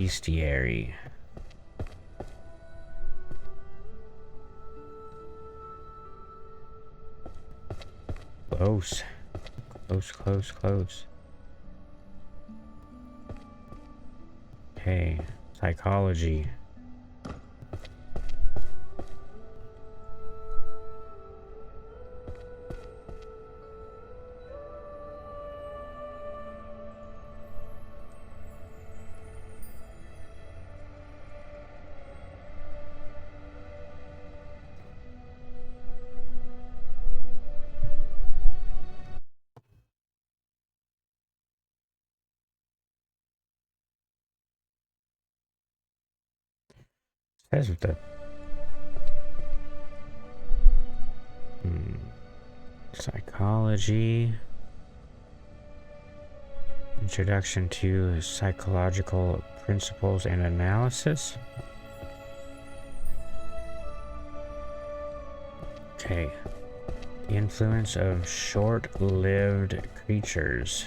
Bestiary. Close. Close, close, close. Okay. Psychology. Says with the psychology. Introduction to psychological principles and analysis. Okay. The influence of short-lived creatures.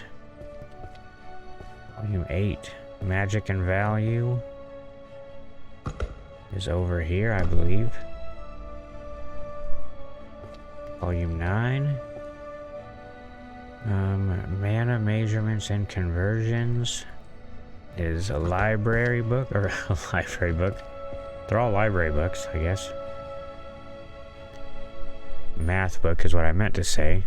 Volume 8. Magic and value is over here, I believe. Volume 9. Mana measurements and conversions is a library book, or a library book. They're all library books, I guess. Math book is what I meant to say.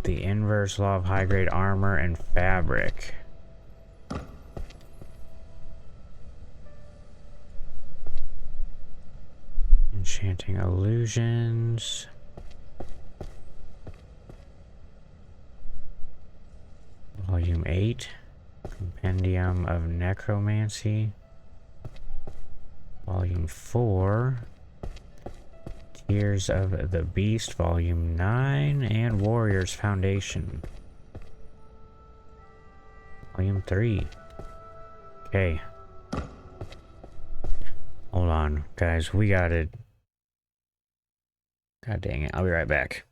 The inverse law of high grade armor and fabric. Enchanting illusions. Volume 8. Compendium of Necromancy. Volume 4. Tears of the Beast, Volume 9, and Warriors Foundation. Volume 3. Okay. Hold on, guys, we got it. God dang it, I'll be right back.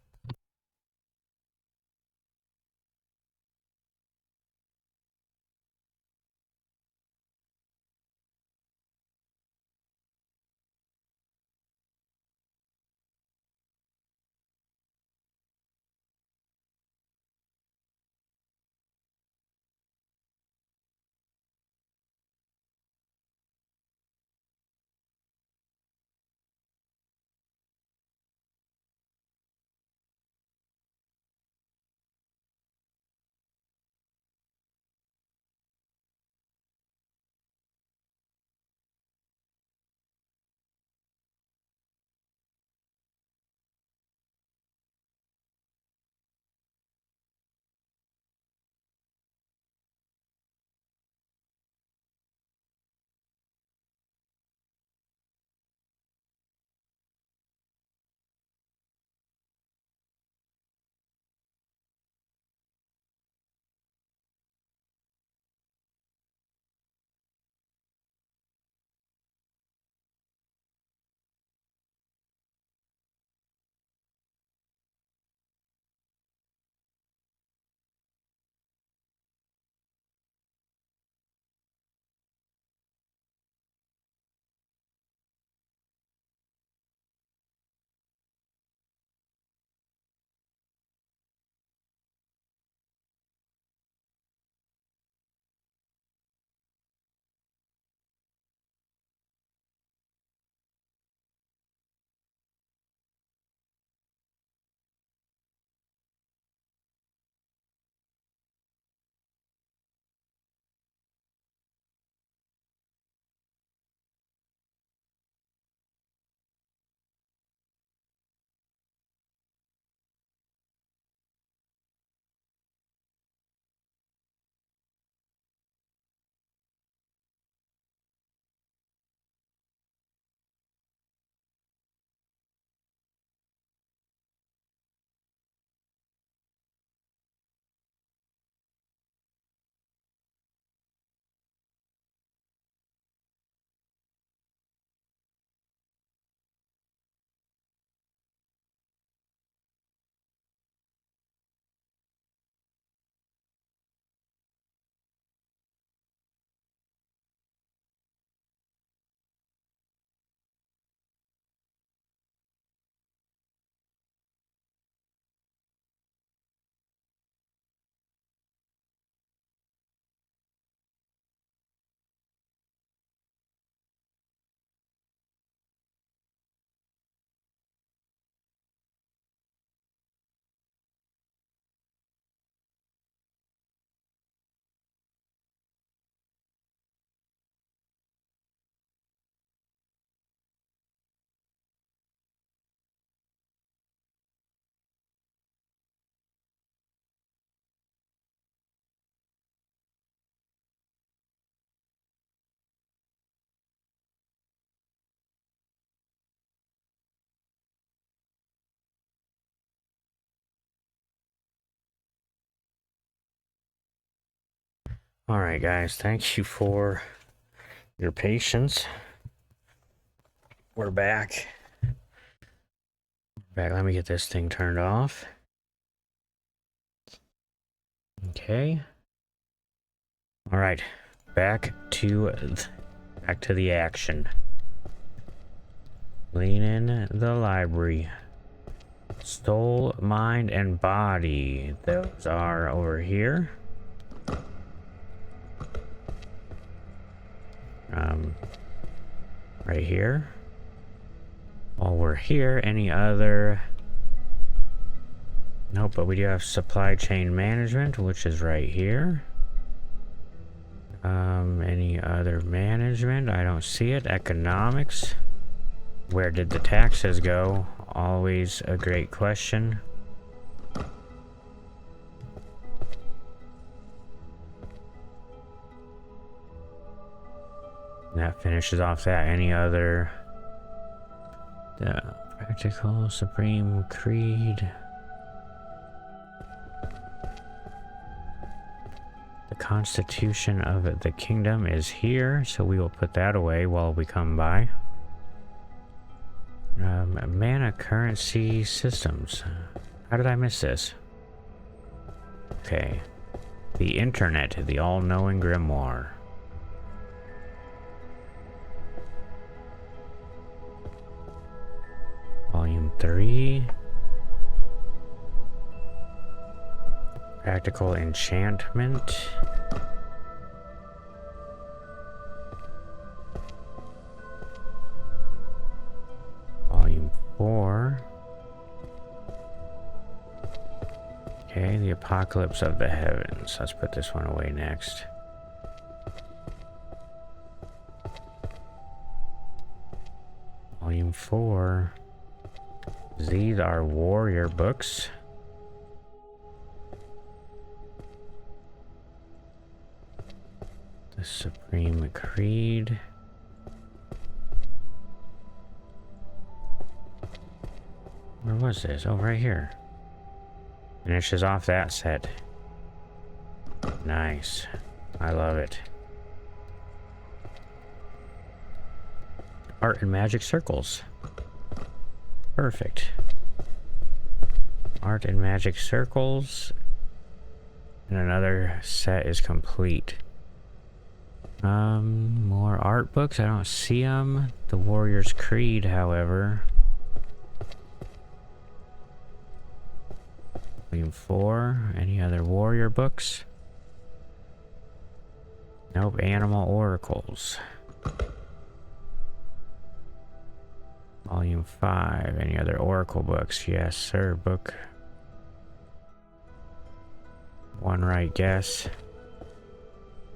Alright guys, thank you for your patience. We're back. Let me get this thing turned off. Okay. Alright, back to the action. Lean in the library. Soul, mind, and body. Those are over here. Right here. While we're here, any other... Nope, but we do have supply chain management, which is right here. Any other management? I don't see it. Economics. Where did the taxes go? Always a great question. That finishes off that. Any other... Practical Supreme Creed. The Constitution of the Kingdom is here, so we will put that away while we come by. Mana Currency Systems. How did I miss this? Okay. The Internet, the all-knowing grimoire. Volume 3. Practical Enchantment. Volume 4. Okay, the Apocalypse of the Heavens. Let's put this one away next. Volume 4. These are warrior books. The Supreme Creed. Where was this? Oh, right here. Finishes off that set. Nice. I love it. Art and Magic Circles. Perfect. Art and Magic Circles. And another set is complete. More art books. I don't see them. The Warrior's Creed, however. Volume 4. Any other warrior books? Nope. Animal Oracles. Volume 5. Any other Oracle books? Yes, sir. Book. One right guess.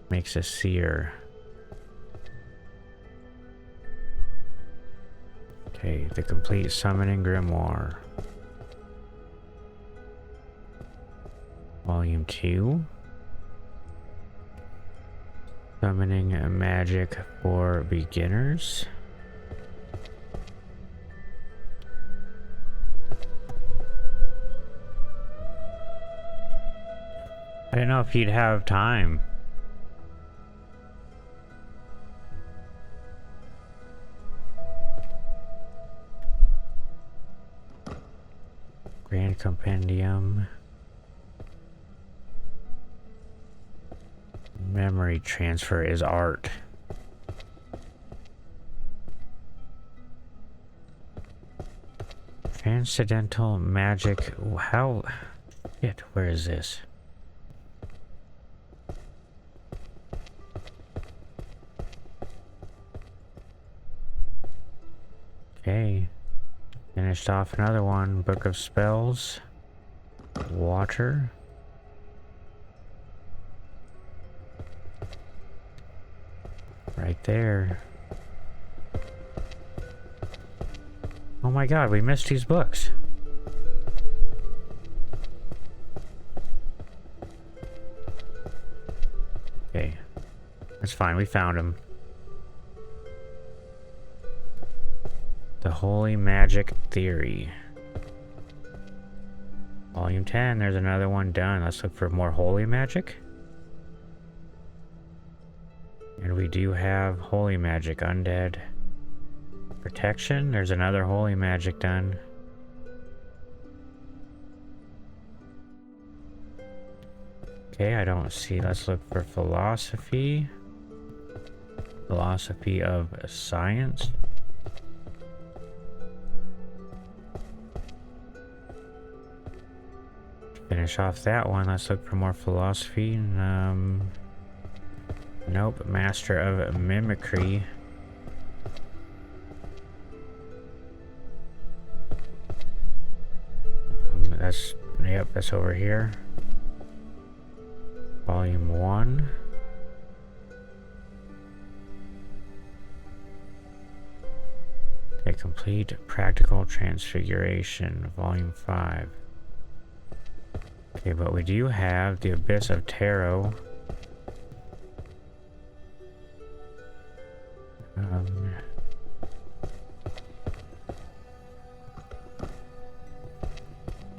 Makes a seer. Okay, the Complete Summoning Grimoire. Volume 2. Summoning Magic for Beginners. I didn't know if you'd have time. Grand Compendium. Memory transfer is art. Transcendental Magic. How? Shit, where is this? Okay. Finished off another one. Book of Spells. Water. Right there. Oh my god, we missed these books. Okay. That's fine, we found them. The Holy Magic Theory. Volume 10, there's another one done. Let's look for more holy magic. do have holy magic, undead. Protection, there's another holy magic done. Okay, I don't see, let's look for philosophy. Philosophy of science. Finish off that one, let's look for more philosophy. Nope, master of mimicry. Yep, that's over here. Volume 1. A complete practical transfiguration, Volume 5. Okay, but we do have the Abyss of Tarot.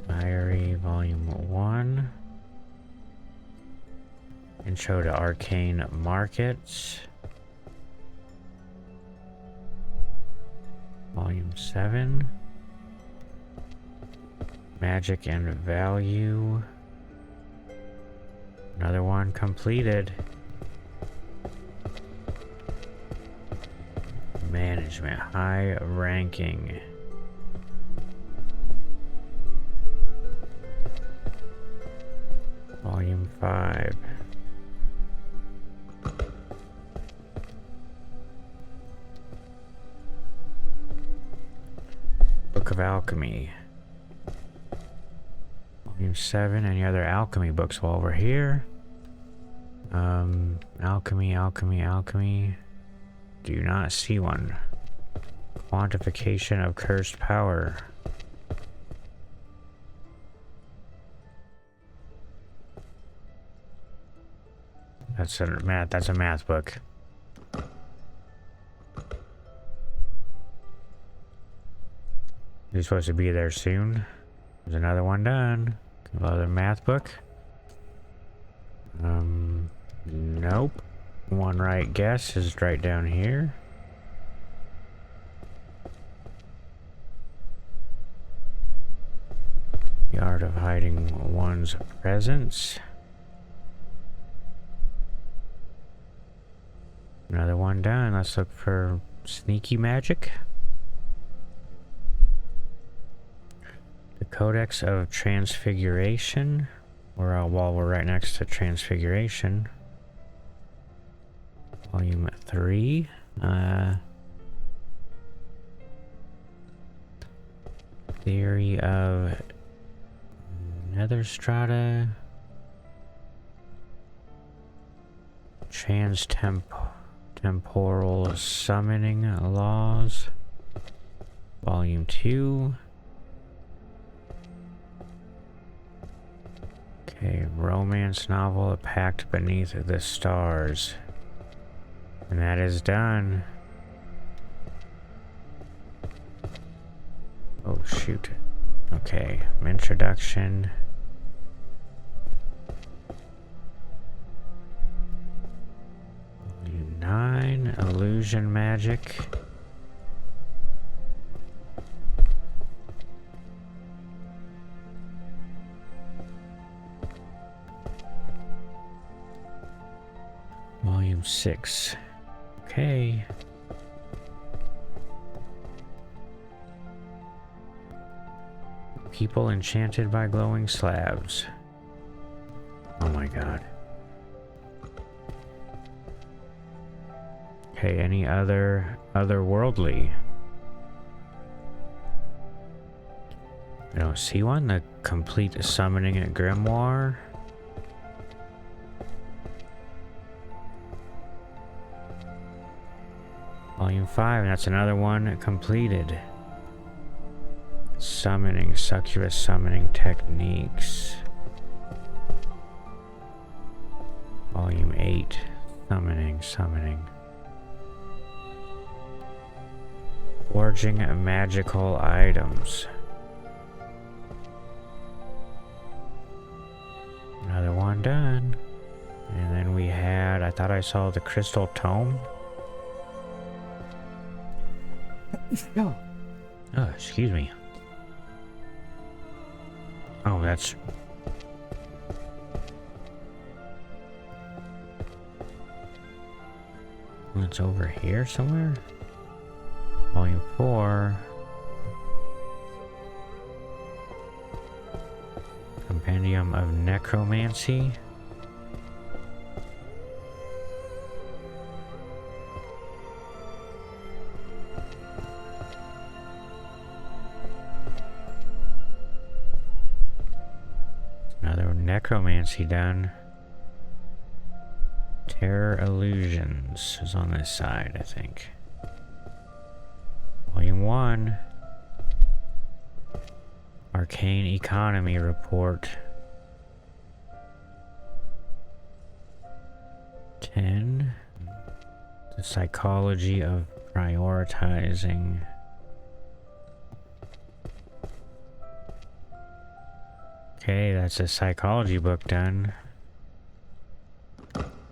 Diary, Volume 1. Intro to Arcane Markets. Volume 7. Magic and Value. Another one completed. Management, high ranking. Volume 5. Book of Alchemy. Volume 7. Any other alchemy books while we're here? Alchemy. Do not see one. Quantification of cursed power. That's a math book. You're supposed to be there soon. There's another one done. Another math book. Nope. One right guess is right down here. The art of hiding one's presence. Another one done. Let's look for sneaky magic. The Codex of Transfiguration. While we're right next to Transfiguration. Volume 3. Theory of Nether Strata. Temporal Summoning Laws. Volume 2. Okay, romance novel, A Pact Beneath the Stars. And that is done. Oh, shoot. Okay, introduction. Volume 9, Illusion Magic. Volume 6. Okay. People enchanted by glowing slabs. Oh my god. Okay, any otherworldly? I don't see one. The complete summoning at Grimoire. Volume 5, and that's another one completed. Summoning, succubus summoning techniques. Volume 8, summoning. Forging magical items. Another one done. And then we we had... I thought I saw the Crystal Tome. No. Oh, excuse me. Oh, that's... It's over here somewhere? Volume 4. Compendium of Necromancy. Another necromancy done. Terror Illusions is on this side, I think. Volume 1. Arcane Economy Report. 10. The Psychology of Prioritizing. Okay, that's a psychology book done.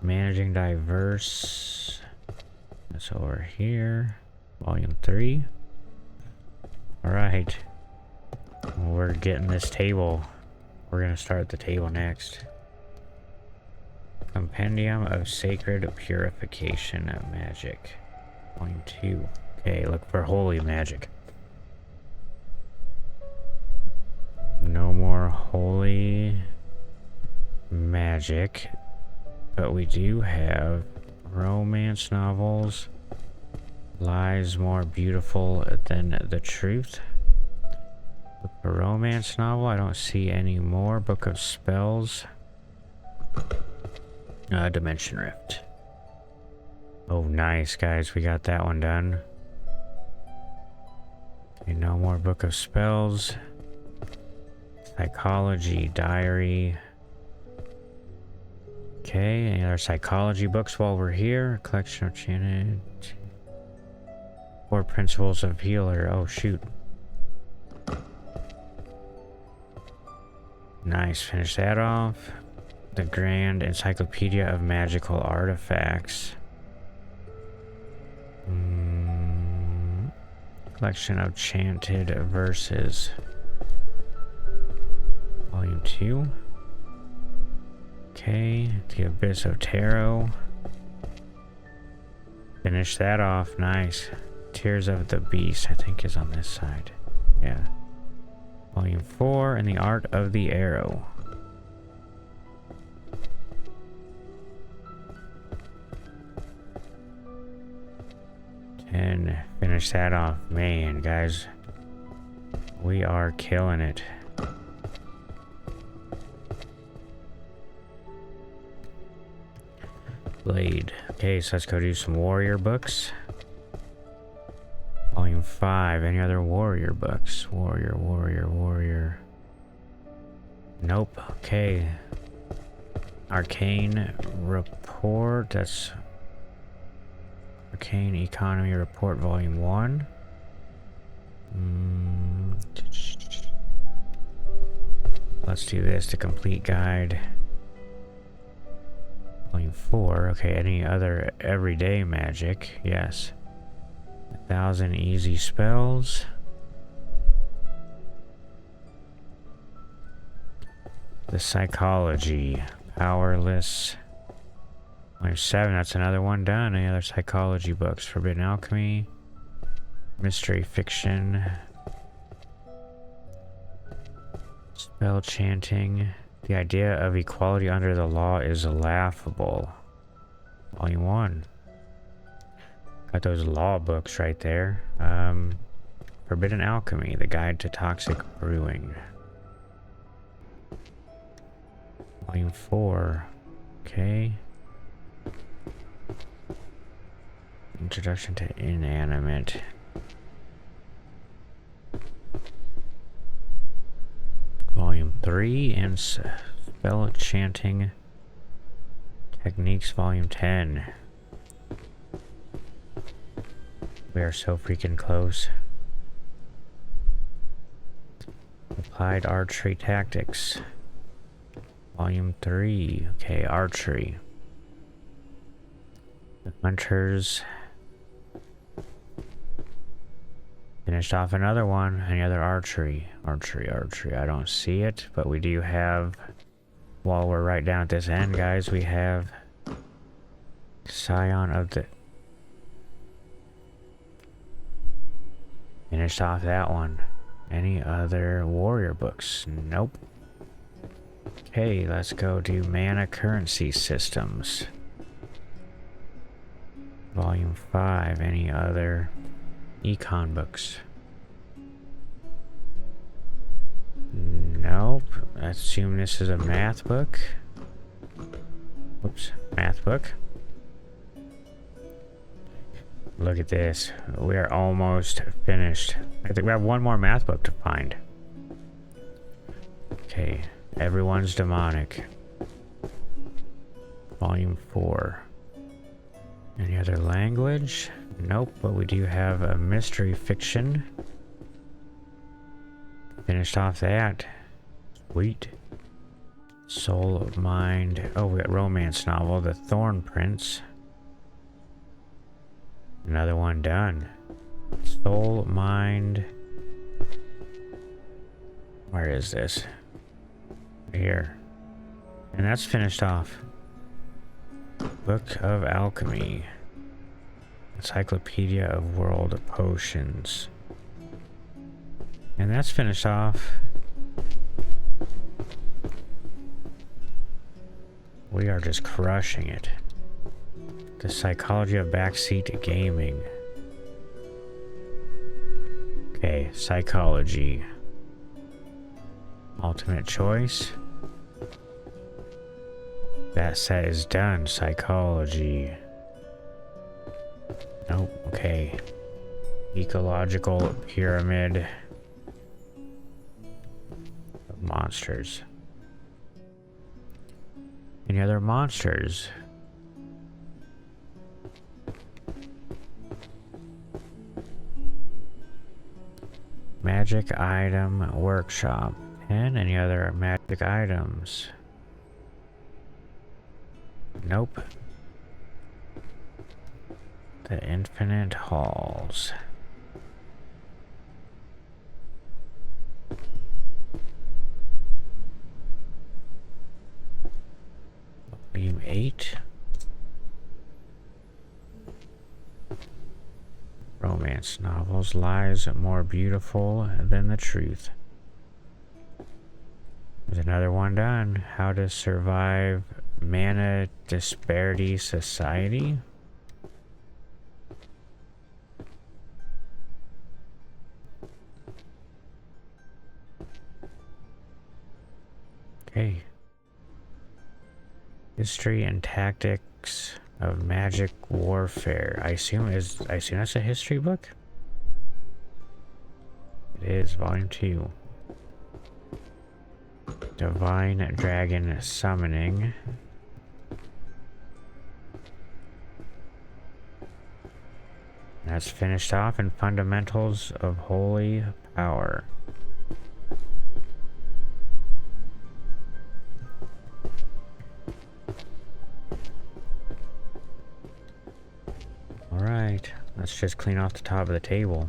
Managing Diverse. That's over here. Volume 3. Alright. We're getting this table. We're gonna start the table next. Compendium of Sacred Purification of Magic. Volume 2. Okay, look for holy magic. No more holy magic. But we do have romance novels. Lies More Beautiful Than the Truth. A romance novel. I don't see any more. Book of Spells. Dimension Rift. Oh, nice, guys. We got that one done. Okay, no more Book of Spells. Psychology Diary. Okay, any other psychology books while we're here? Collection of Janet. 4 Principles of Healer. Oh, shoot. Nice, finish that off. The Grand Encyclopedia of Magical Artifacts. Collection of Chanted Verses. Volume 2. Okay, The Abyss of Tarot. Finish that off, nice. Tears of the Beast, I think, is on this side. Yeah. Volume 4, and The Art of the Arrow. And finish that off. Man, guys, we are killing it. Blade. Okay, so let's go do some warrior books. Volume 5. Any other warrior books? Warrior. Nope. Okay. Arcane Report. That's Arcane Economy Report Volume 1. Let's do this. The Complete Guide. Volume 4. Okay, any other everyday magic? Yes. 1,000 Easy Spells. The Psychology. Powerless. Volume 7. That's another one done. Any other psychology books? Forbidden Alchemy. Mystery Fiction. Spell Chanting. The idea of equality under the law is laughable. Volume 1. Got those law books right there. Forbidden Alchemy, The Guide to Toxic Brewing. Volume 4. Okay. Introduction to Inanimate. Volume 3 and Spell Chanting Techniques Volume 10. We are so freaking close. Applied Archery Tactics. Volume 3. Okay, Archery. The hunters. Finished off another one. Any other archery? Archery. I don't see it, but we do have, while we're right down at this end, guys, we have Scion of the... Finished off that one. Any other warrior books? Nope. Okay, let's go do mana currency systems. Volume 5. Any other econ books? Nope. I assume this is a math book. Whoops. Math book. Look at this. We are almost finished. I think we have one more math book to find. Okay. Everyone's Demonic. Volume 4. Any other language? Nope, but we do have a mystery fiction. Finished off that. Sweet. Soul of Mind. Oh, we got romance novel, The Thorn Prince. Another one done. Soul Mind. Where is this? Here. And that's finished off. Book of Alchemy. Encyclopedia of World Potions. And that's finished off. We are just crushing it. The Psychology of Backseat Gaming. Okay, Psychology. Ultimate Choice. That set is done. Psychology. Nope, okay. Ecological Pyramid of Monsters. Any other monsters? Magic Item Workshop. And any other magic items? Nope. The Infinite Halls. Volume 8. Romance novels. Lies more beautiful than the truth. There's another one done. How to Survive Mana Disparity Society. Okay. History and Tactics of Magic Warfare. I assume that's a history book? It is, volume 2. Divine Dragon Summoning. That's finished off in Fundamentals of Holy Power. Alright, let's just clean off the top of the table.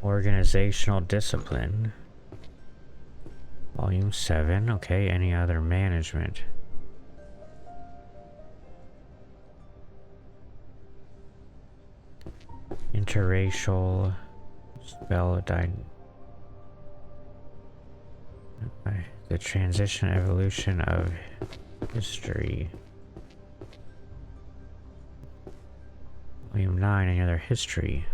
Organizational Discipline. Volume 7. Okay, any other management? Interracial spell the transition evolution of history. Volume 9, any other history?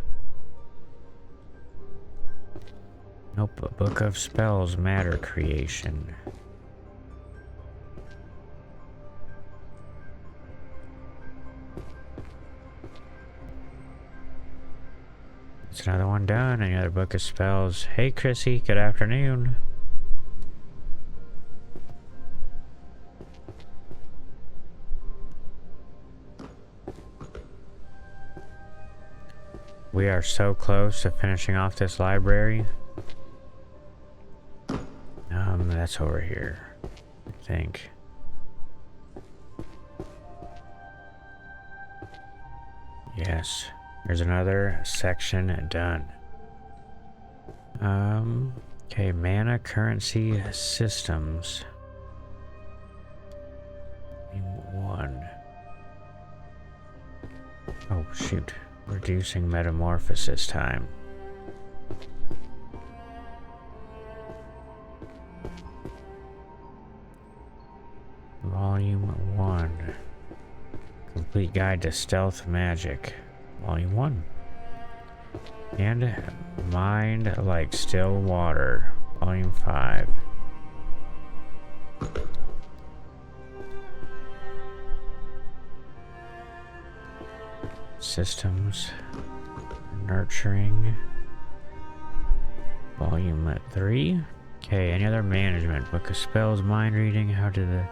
Nope, a Book of Spells, Matter Creation. It's another one done, any other Book of Spells. Hey Chrissy, good afternoon. We are so close to finishing off this library. That's over here, I think. Yes. There's another section done. Okay, mana currency systems. One. Oh, shoot. Reducing metamorphosis time. Volume 1. Complete Guide to Stealth Magic. Volume 1. And Mind Like Still Water. Volume 5. Systems. Nurturing. Volume 3. Okay, any other management? Book of Spells, Mind Reading, how to the...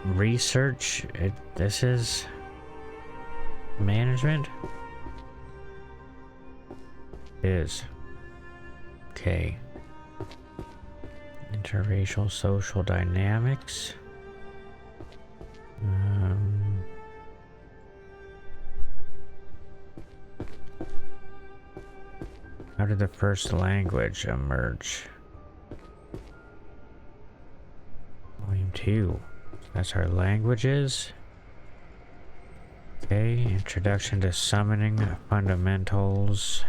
Research. This is... Management? Is. Okay. Interracial social dynamics. How did the first language emerge? Volume 2. That's our languages. Okay, introduction to summoning fundamentals.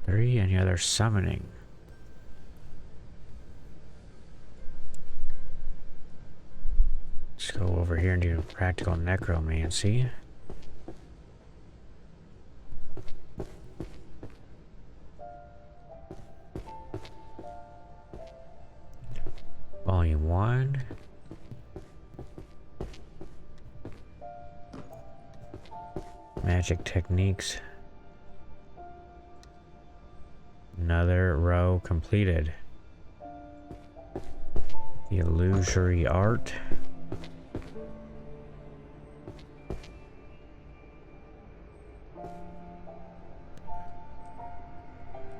Three, any other summoning? Let's go over here and do practical necromancy. Volume 1. Magic techniques. Another row completed. The illusory art.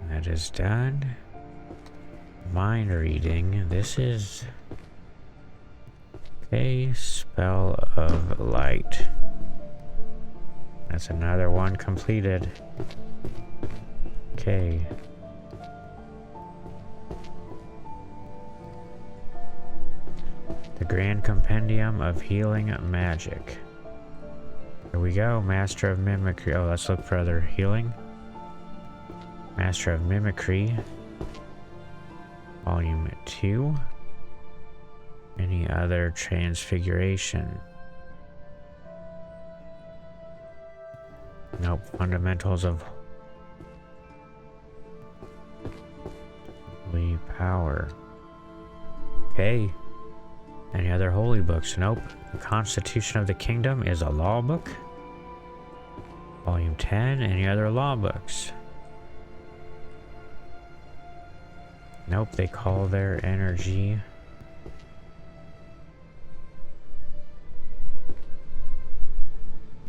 That is done. Mind reading. This is... Okay, Spell of Light. That's another one completed. Okay. The Grand Compendium of Healing Magic. Here we go, Master of Mimicry. Oh, let's look for other healing. Master of Mimicry. Volume 2. Any other transfiguration? Nope. Fundamentals of holy power. Okay. Any other holy books? Nope. The Constitution of the Kingdom is a law book. Volume 10. Any other law books? Nope. They call their energy.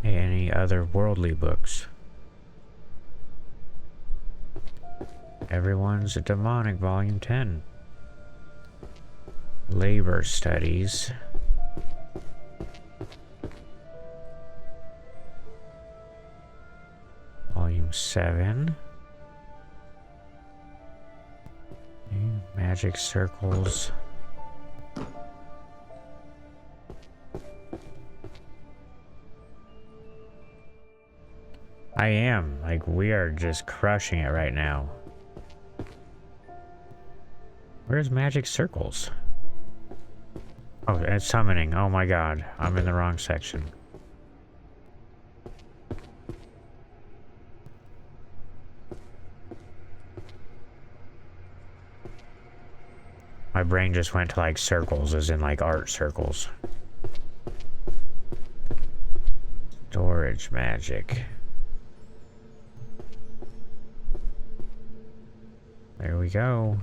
Any other worldly books? Everyone's a Demonic, Volume 10. Labor Studies. Volume 7. Okay, Magic Circles. I am. Like, we are just crushing it right now. Where's Magic Circles? Oh, it's summoning. Oh my god. I'm in the wrong section. My brain just went to like circles, as in like art circles. Storage magic. There we go.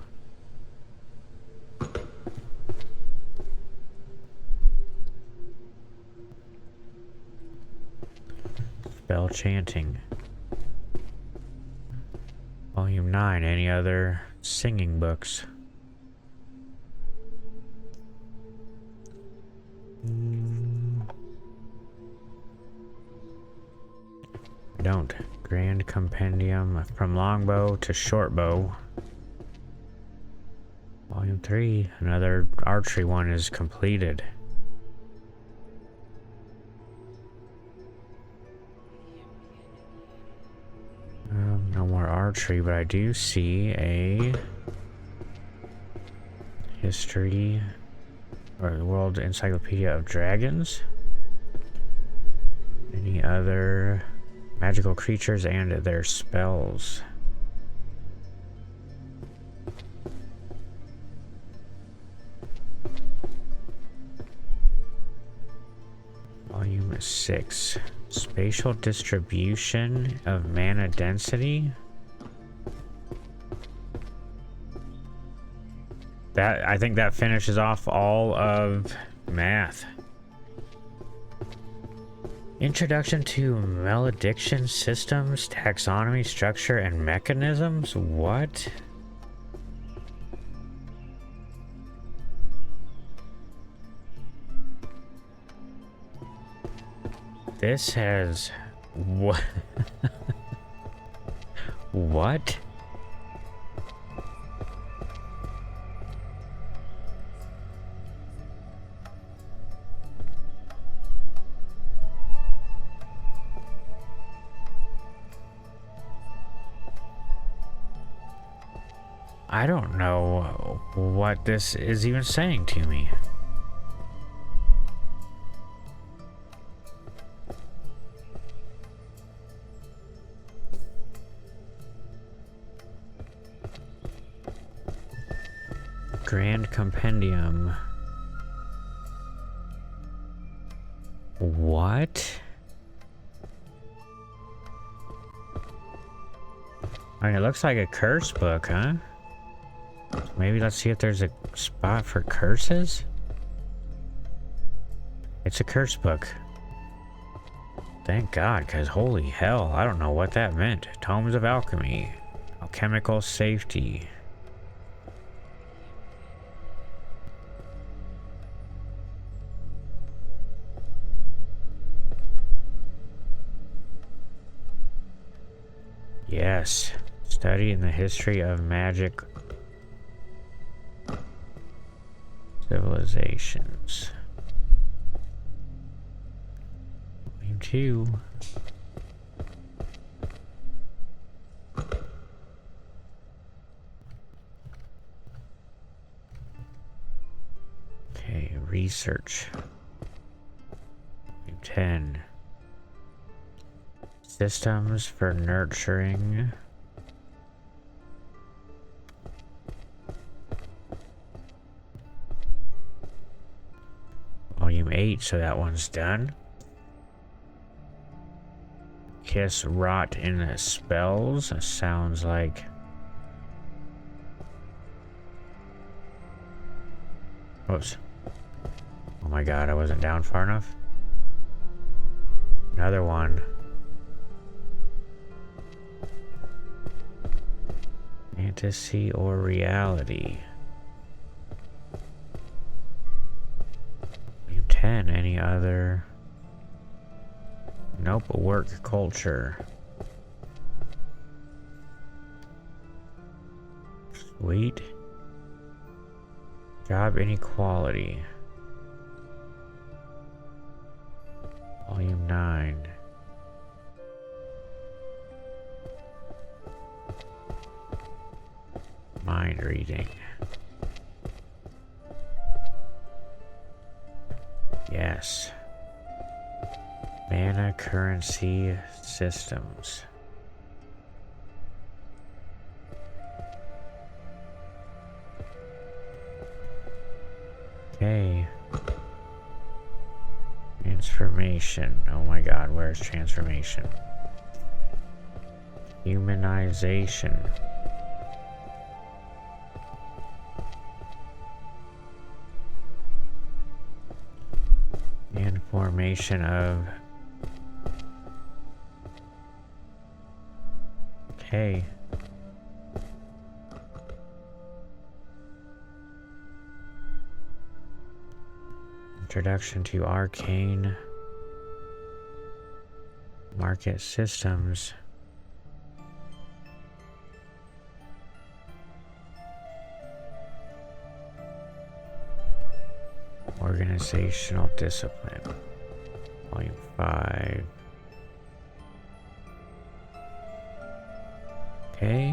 Spell chanting. Volume Volume 9. Any other singing books? I don't. Grand Compendium from Longbow to Shortbow. Volume 3. Another archery one is completed. No more archery, but I do see a history or the World Encyclopedia of Dragons. Any other magical creatures and their spells? Volume 6. Spatial distribution of mana density. I think that finishes off all of math. Introduction to malediction systems, taxonomy, structure, and mechanisms? What? This has... what? What? I don't know what this is even saying to me. Grand Compendium. What? I mean, it looks like a curse book, huh? Maybe let's see if there's a spot for curses? It's a curse book. Thank God, because holy hell, I don't know what that meant. Tomes of Alchemy. Alchemical Safety. Yes. Study in the history of magic civilizations. Volume 2. Okay, research. Volume 10. Systems for nurturing. Volume 8, so that one's done. Kiss rot in the spells. Sounds like... Whoops. Oh my God, I wasn't down far enough. Another one. Fantasy or reality? 10. Any other? Nope. Work culture. Sweet. Job inequality. Volume 9. Mind reading. Yes. Mana currency systems. Okay. Transformation. Oh my God, where's transformation? Humanization. And formation of... Okay. Introduction to arcane market systems. Organizational discipline. Volume 5. Okay.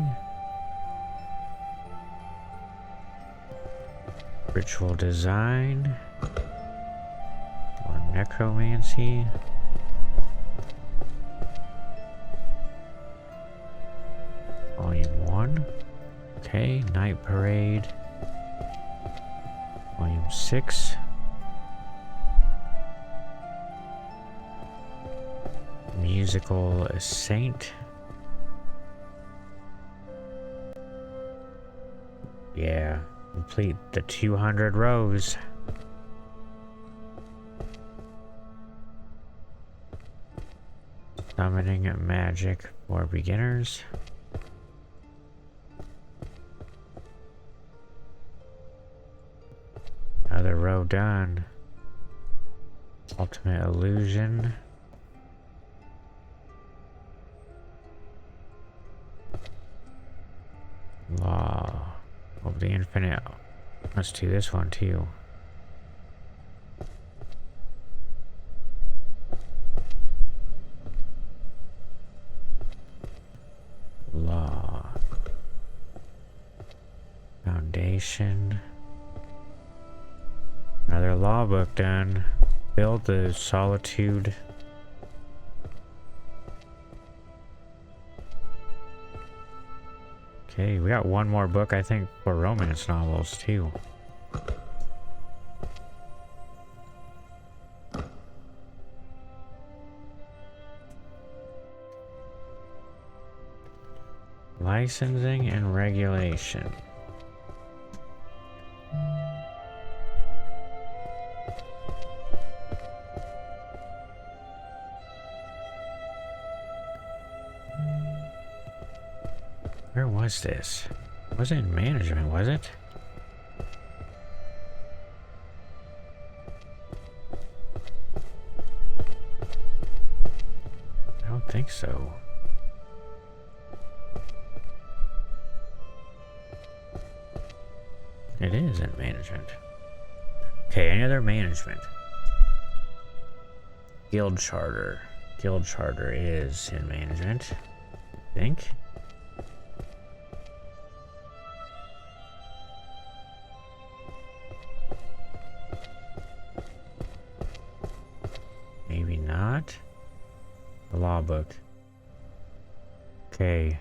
Ritual design. Or necromancy. Volume 1. Okay. Night Parade. Volume 6. Musical Saint. Yeah, complete the 200 rows. Summoning magic for beginners. Another row done. Ultimate illusion. Law of the infinite. Let's do this one too. Law. Foundation. Another law book done. Build the solitude. Okay, we got one more book, I think, for romance novels, too. Licensing and regulation. Where was this? It wasn't in management, was it? I don't think so. It is in management. Okay, any other management? Guild charter. Guild charter is in management, I think. Maybe not. The law book. Okay.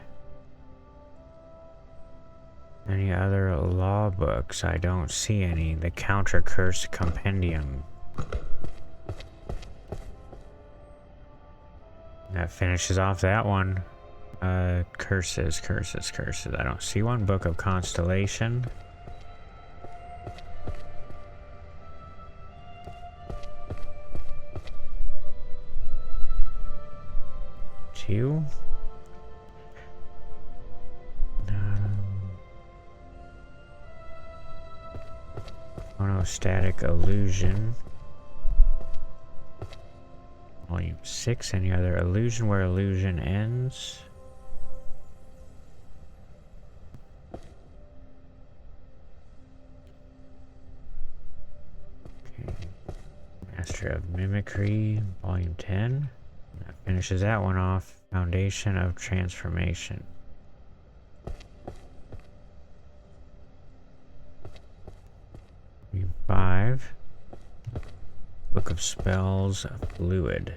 Any other law books? I don't see any. The Counter Curse Compendium. That finishes off that one. Curses. I don't see one. Book of Constellation. Two. Monostatic Illusion. Volume 6. Any other illusion where illusion ends? Okay. Master of Mimicry. Volume 10. That finishes that one off. Foundation of Transformation. Volume 5. Book of Spells, Fluid.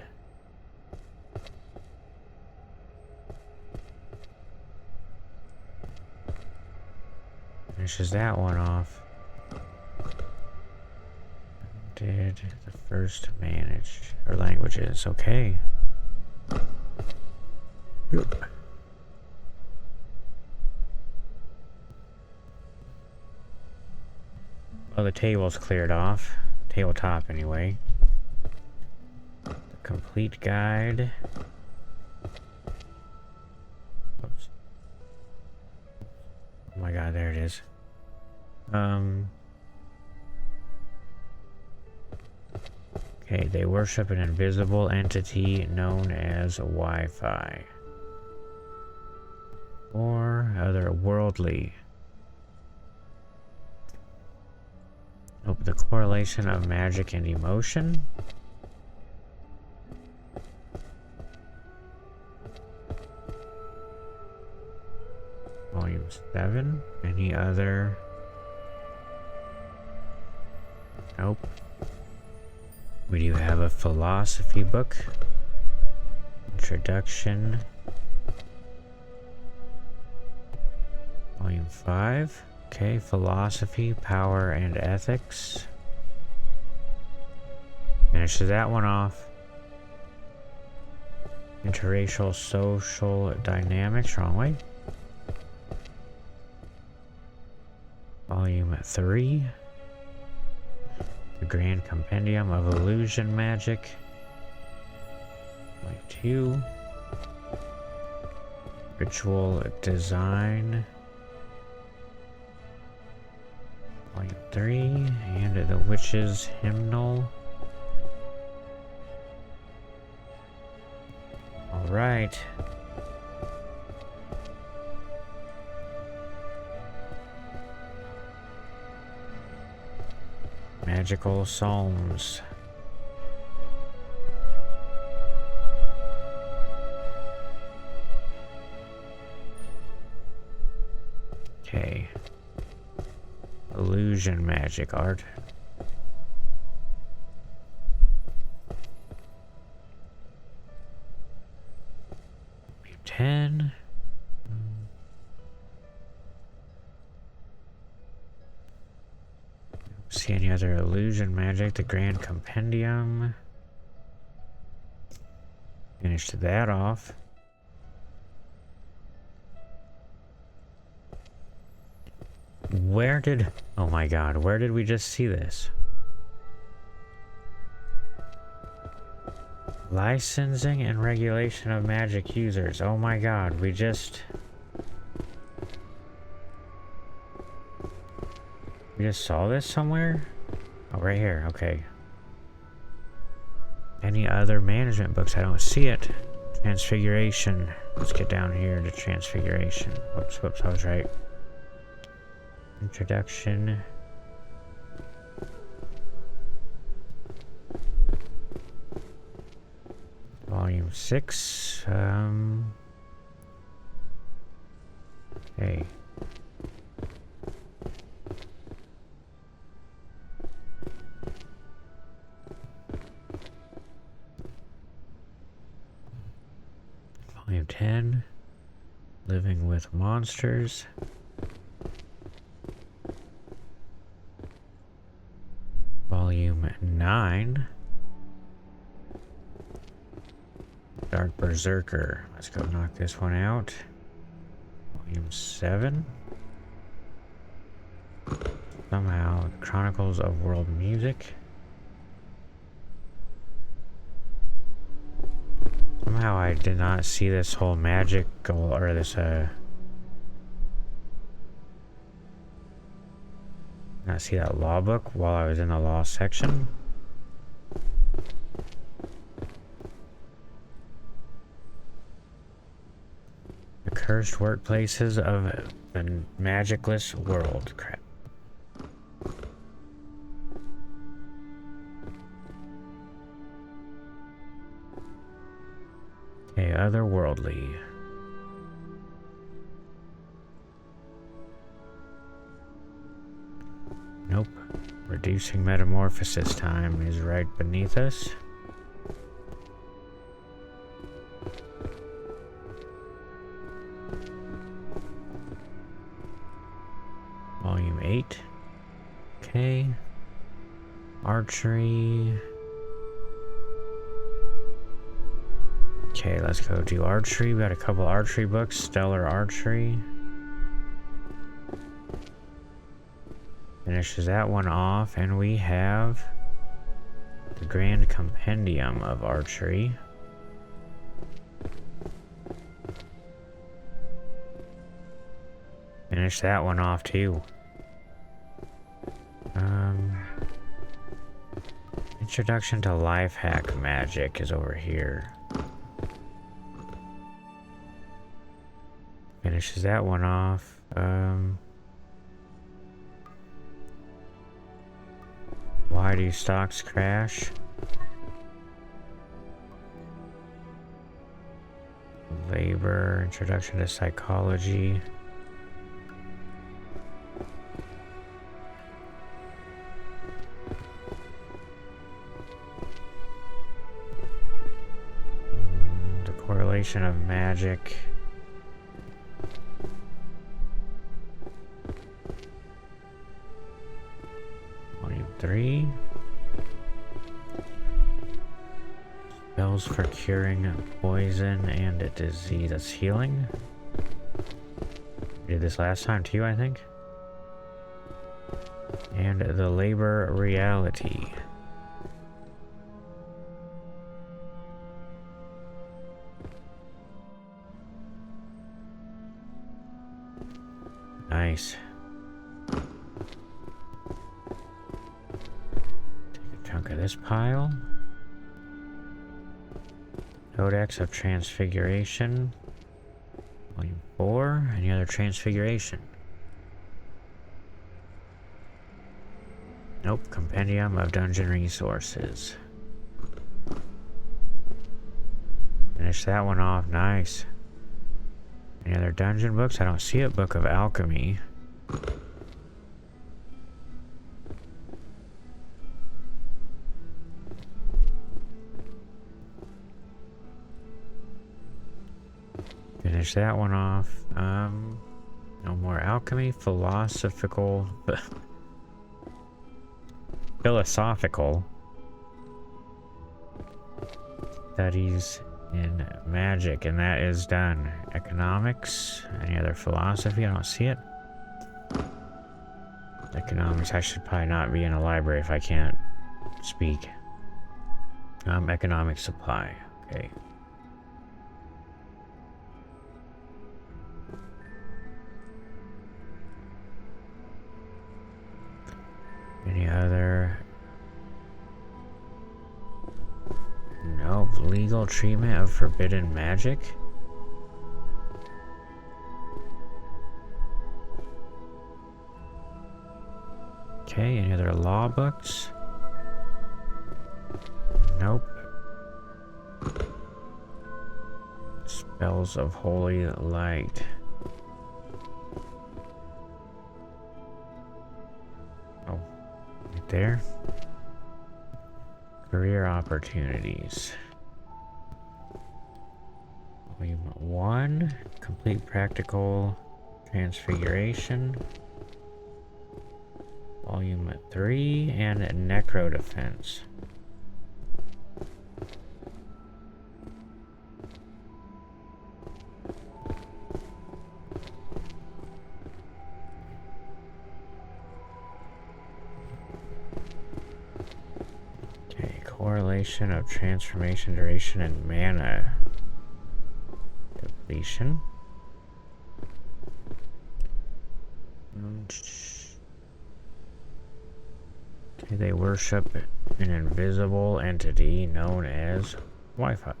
Finishes that one off. Did the first manage or languages? Okay. Well, the table's cleared off. Tabletop, anyway. The complete guide. Oops. Oh my god, there it is. Okay, they worship an invisible entity known as Wi-Fi. Or otherworldly. Nope, the correlation of magic and emotion. Volume 7. Any other? Nope. We do have a philosophy book. Introduction. Volume 5. Okay, philosophy, power, and ethics. Finishes that one off. Interracial social dynamics, wrong way. Volume 3. The Grand Compendium of Illusion Magic. Volume 2. Ritual Design. Volume 3. And the Witch's Hymnal. Alright. Magical Psalms. Okay. Illusion magic art. Volume 10. See any other illusion magic? The Grand Compendium. Finished that off. Where did... Oh my god, where did we just see this? Licensing and regulation of magic users. Oh my god, we just saw this somewhere? Oh, right here, okay. Any other management books? I don't see it. Transfiguration. Let's get down here to Transfiguration. Whoops, I was right. Introduction. Volume 6. Okay. Volume 10. Living with Monsters. Volume 9. Dark Berserker. Let's go knock this one out. Volume 7. Somehow, Chronicles of World Music. Somehow I did not see this whole magical, or this, not see that law book while I was in the law section. The Cursed Workplaces of the Magicless World. Crap. Okay, otherworldly. Nope. Reducing metamorphosis time is right beneath us. Volume 8. Okay. Archery. Okay, let's go do archery. We got a couple archery books. Stellar Archery. Finishes that one off, and we have the Grand Compendium of Archery. Finish that one off Introduction to Life Hack Magic is over here. Finishes that one off. Why do stocks crash? Labor, Introduction to Psychology. The Correlation of Magic. Volume 3. Spells for curing poison and a disease. That's healing. We did this last time too, I think. And the labor reality. Nice. Take a chunk of this pile. Codex of Transfiguration. Volume 4. Any other transfiguration? Nope. Compendium of Dungeon Resources. Finish that one off. Nice. Any other dungeon books? I don't see a Book of Alchemy. Finish that one off. No more alchemy. Philosophical studies in magic, and that is done. Economics. Any other philosophy? I don't see it. Economics. I should probably not be in a library if I can't speak. Economic supply. Okay. Any other? Nope. Legal treatment of forbidden magic. Okay, any other law books? Nope. Spells of holy light. Oh, right there. Career opportunities. Volume 1. Complete practical transfiguration. Volume 3 and Necro Defense. Okay, correlation of transformation duration and mana depletion. Okay, they worship an invisible entity known as Wi-Fi.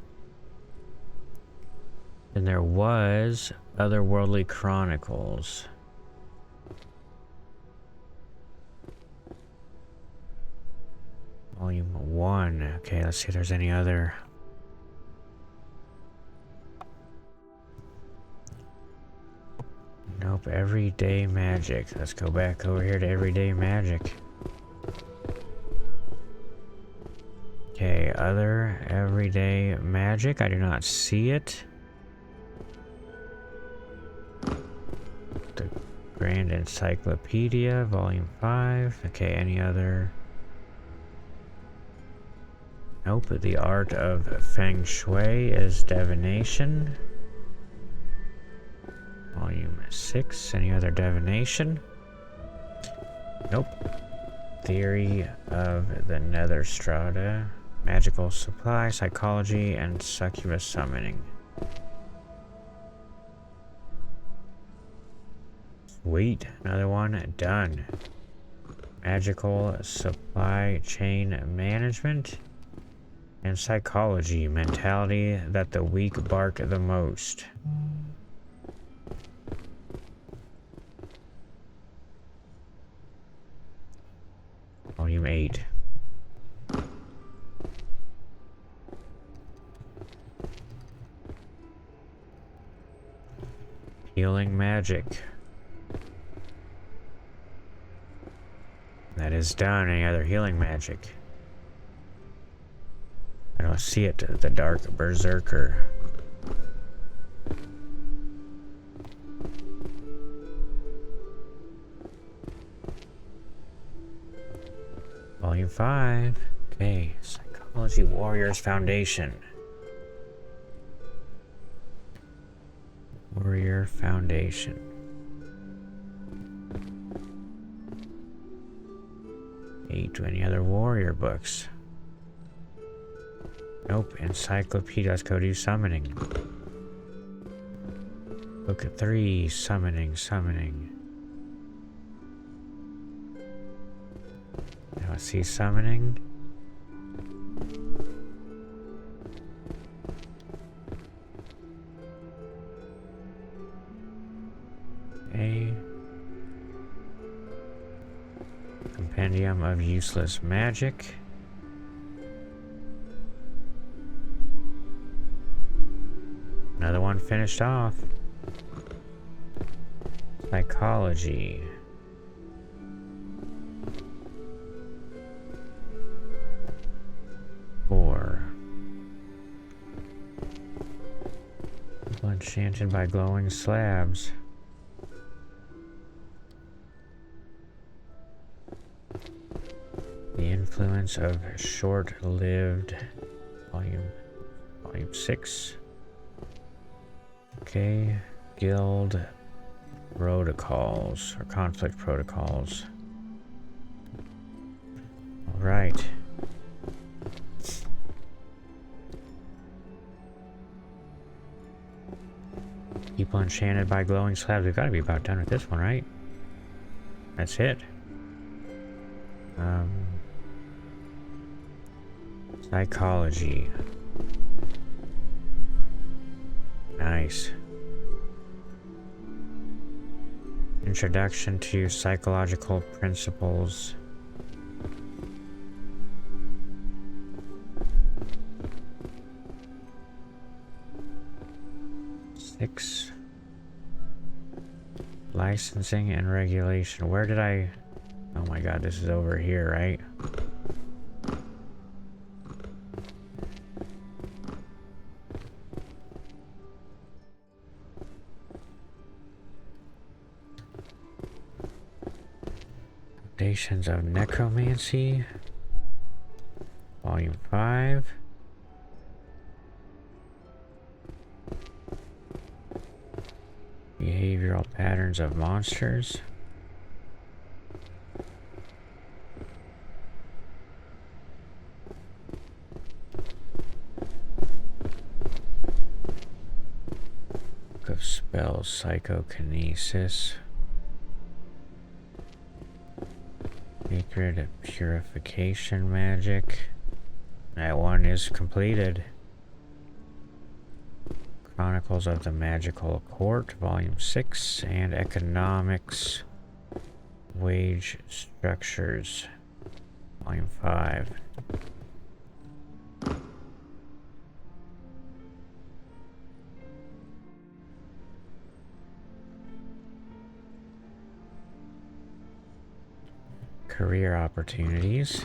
And there was Otherworldly Chronicles. Volume 1. Okay, let's see if there's any other. Nope, Everyday Magic. Let's go back over here to Everyday Magic. Okay, other Everyday Magic. I do not see it. The Grand Encyclopedia, Volume 5. Okay, any other? Nope, the Art of Feng Shui is Divination. Volume 6. Any other divination? Nope. Theory of the Nether Strata. Magical Supply, Psychology, and Succubus Summoning. Sweet. Another one done. magical supply chain management, and psychology, mentality that the weak bark the most. Volume 8. Healing magic. That is done. Any other healing magic? I don't see it. The Dark Berserker. Volume 5. Okay. Psychology Warriors Foundation. Warrior Foundation. Any other warrior books? Nope. Encyclopedia. Let's go do summoning. Book 3. Summoning. Now I see summoning. A Compendium of Useless Magic. Another one finished off. Psychology. Enchanted by glowing slabs. The influence of short-lived. Volume 6. Okay. Guild protocols or conflict protocols. All right. People enchanted by glowing slabs. We've got to be about done with this one, right? That's it. Psychology. Nice. Introduction to psychological principles. Six. Licensing and regulation. Where did I... Oh my god, this is over here, right? Foundations of Necromancy. Volume 5. Behavioral patterns of monsters. Book of Spells, Psychokinesis. Sacred Purification Magic. That one is completed. Chronicles of the Magical Court, Volume 6, and Economics, Wage Structures, Volume 5. Career Opportunities,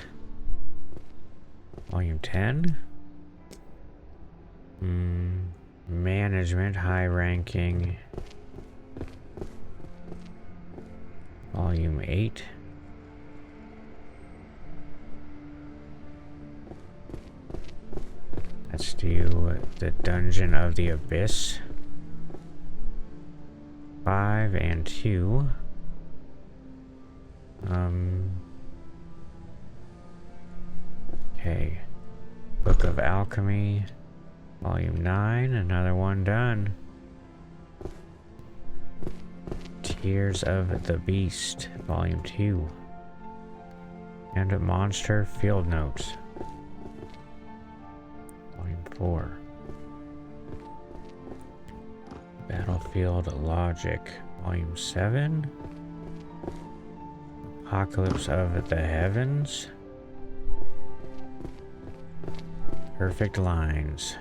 Volume 10. Management, High Ranking, Volume 8. Let's do the Dungeon of the Abyss. 5 and 2. Okay. Book of Alchemy. Volume 9, another one done. Tears of the Beast, Volume 2. And a Monster Field Notes. Volume 4. Battlefield Logic. Volume 7. Apocalypse of the Heavens. Perfect Lines.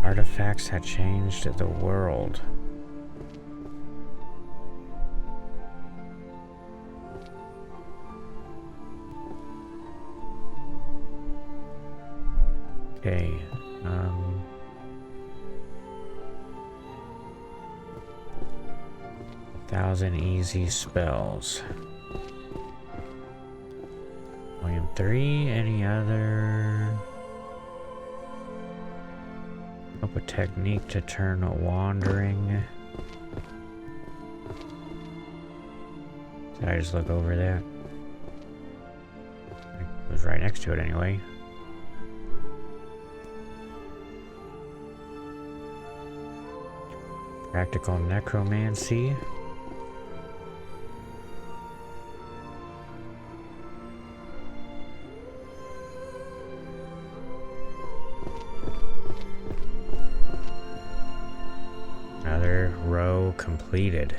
Artifacts that changed the world. Okay, 1,000 easy spells. Volume 3, any other? Up a technique to turn wandering. Did I just look over that? It was right next to it anyway. Practical necromancy. Another row completed.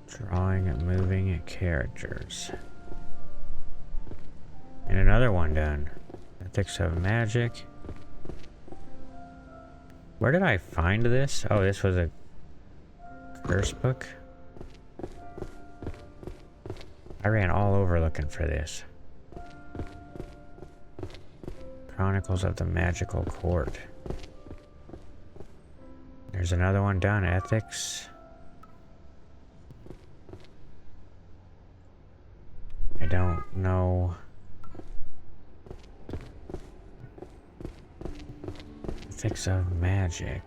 Drawing and moving characters. And another one done. Ethics of Magic. Where did I find this? Oh, this was a curse book. I ran all over looking for this. Chronicles of the Magical Court. There's another one done. Ethics. I don't know. Ethics of Magic.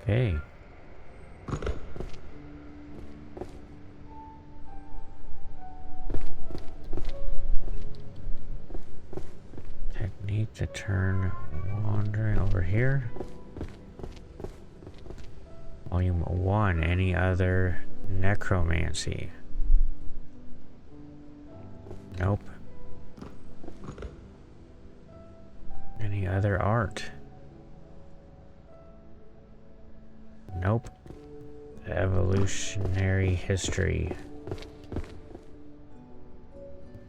Okay. Technique to turn wandering over here. Volume 1. Any other necromancy? Nope. Any other art? Nope. The evolutionary history.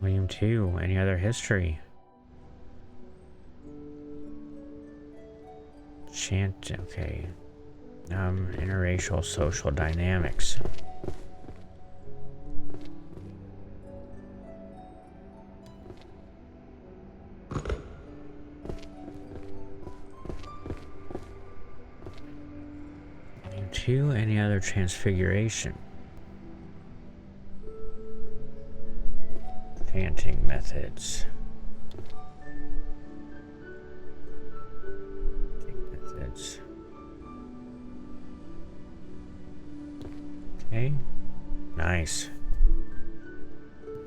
Volume 2. Any other history? Chant. Okay. Interracial social dynamics. Volume 2. Any other transfiguration? Chanting methods. Okay. Nice.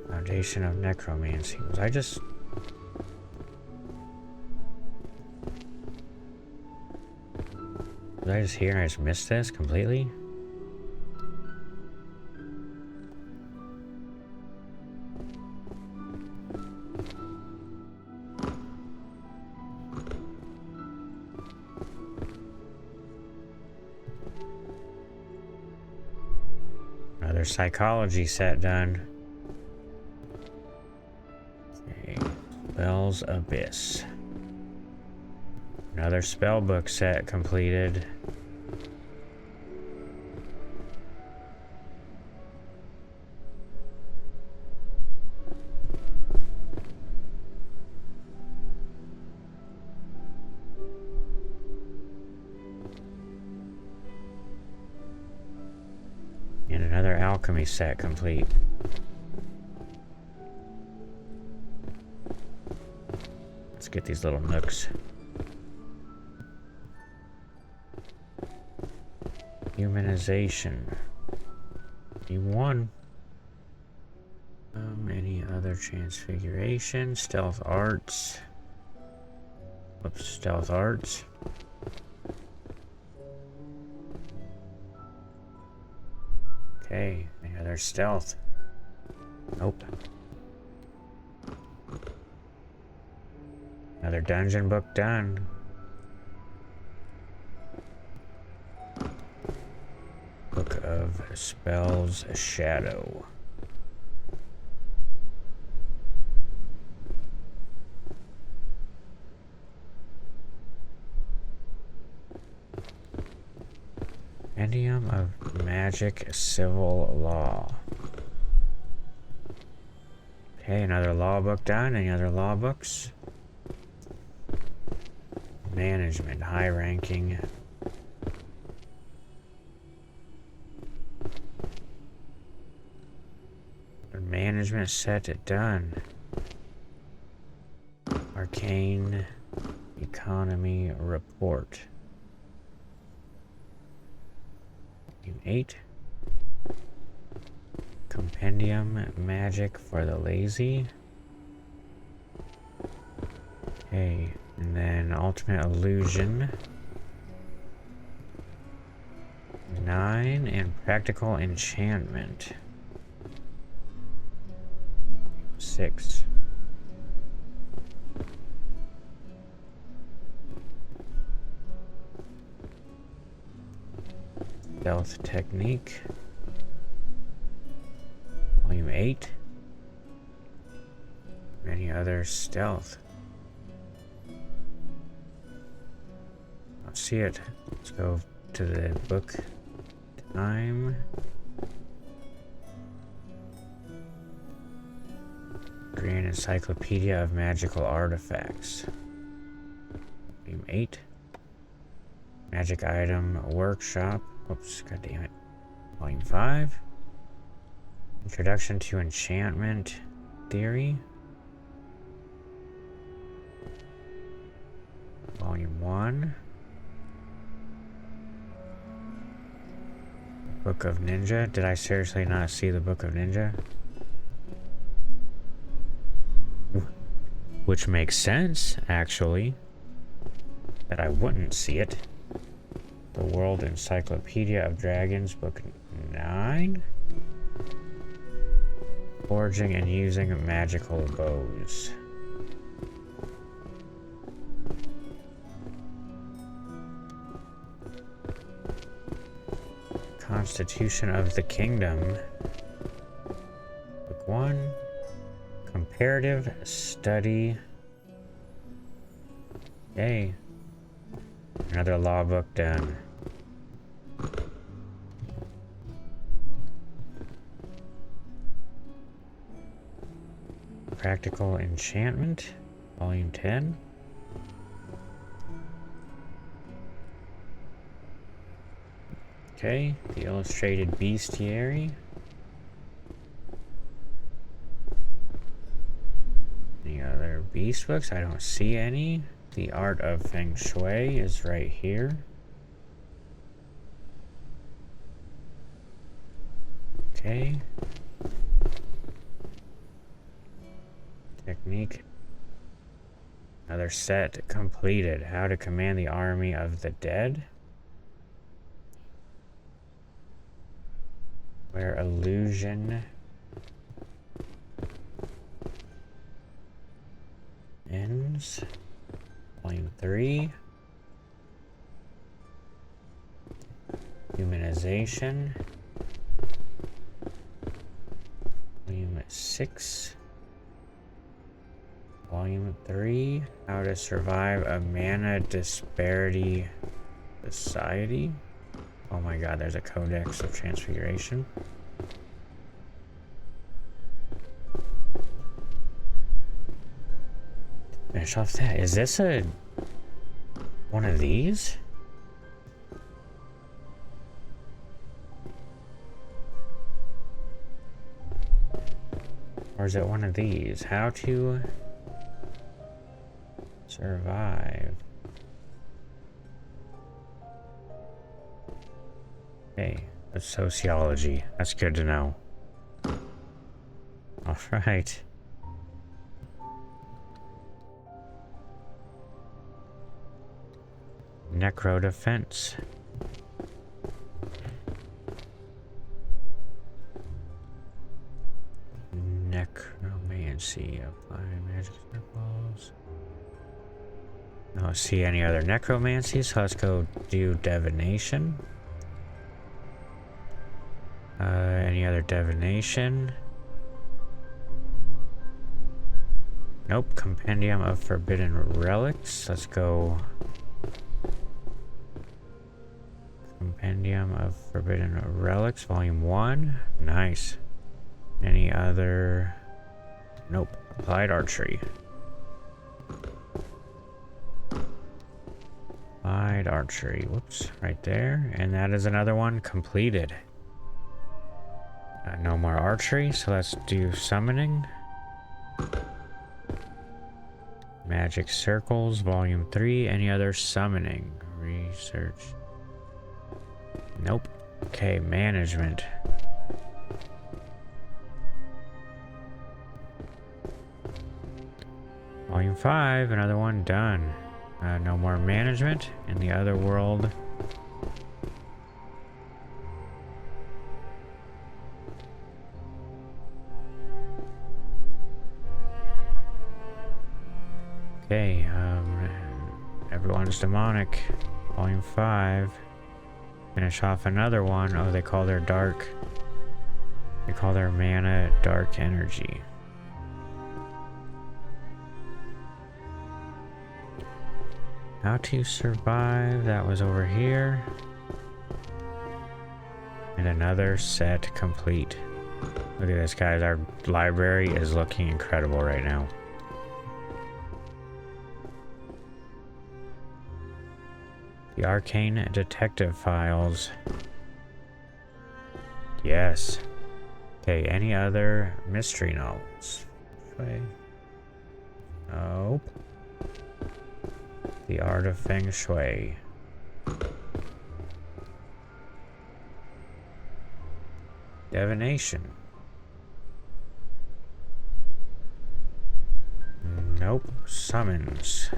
Foundation of necromancy. Was I just... Was I just here and I just missed this completely? Another psychology set done. Okay. Spells Abyss. Another spellbook set completed. And another alchemy set complete. Let's get these little nooks. Humanization. You won. Any other transfiguration? Stealth arts. Oops, stealth arts. Okay, any other stealth? Nope. Another dungeon book done. Book of Spells Shadow. Compendium of Magic Civil Law. Okay, another law book done. Any other law books? Management, high ranking. Management set it done. Arcane Economy Report. 8. Compendium Magic for the Lazy. Okay, and then Ultimate Illusion. 9, and Practical Enchantment. 6. Stealth Technique. Volume 8. Any other stealth? I don't see it. Let's go to the book. Time. Grand Encyclopedia of Magical Artifacts. Volume 8. Magic Item Workshop. Oops, god damn it. Volume 5. Introduction to Enchantment Theory. Volume 1. Book of Ninja. Did I seriously not see the Book of Ninja? Which makes sense, actually, that I wouldn't see it. The World Encyclopedia of Dragons, Book 9. Forging and using magical bows. Constitution of the Kingdom. Book 1. Comparative Study. Yay. Another law book done. Practical Enchantment, Volume 10. Okay, the Illustrated Bestiary. Any other beast books? I don't see any. The Art of Feng Shui is right here. Okay. Technique. Another set completed. How to command the army of the dead. Where illusion ends. Volume 3. Humanization. Volume 6. Volume 3. How to survive a mana disparity society. Oh my god, there's a Codex of Transfiguration. Finish off that. Is this one of these? Or is it one of these? How to survive Okay, that's sociology. That's good to know. All right. Necro defense. Necromancy. Apply magic circles. I don't see any other necromancy, so let's go do divination. Any other divination? Nope. Compendium of Forbidden Relics. Let's go. Compendium of Forbidden Relics, Volume 1. Nice. Any other? Nope. Applied Archery. Applied Archery. Whoops. Right there. And that is another one completed. No more archery, so let's do summoning. Magic Circles, Volume 3. Any other summoning? Research. Nope. Okay, management. Volume 5, another one done. No more management in the other world. Okay, everyone's demonic. Volume 5. Finish off another one. Oh, they call their dark. They call their mana dark energy. How to survive. That was over here. And another set complete. Look at this, guys. Our library is looking incredible right now. The Arcane Detective Files. Yes. Okay, any other mystery novels? Nope. The Art of Feng Shui. Divination. Nope. Summons.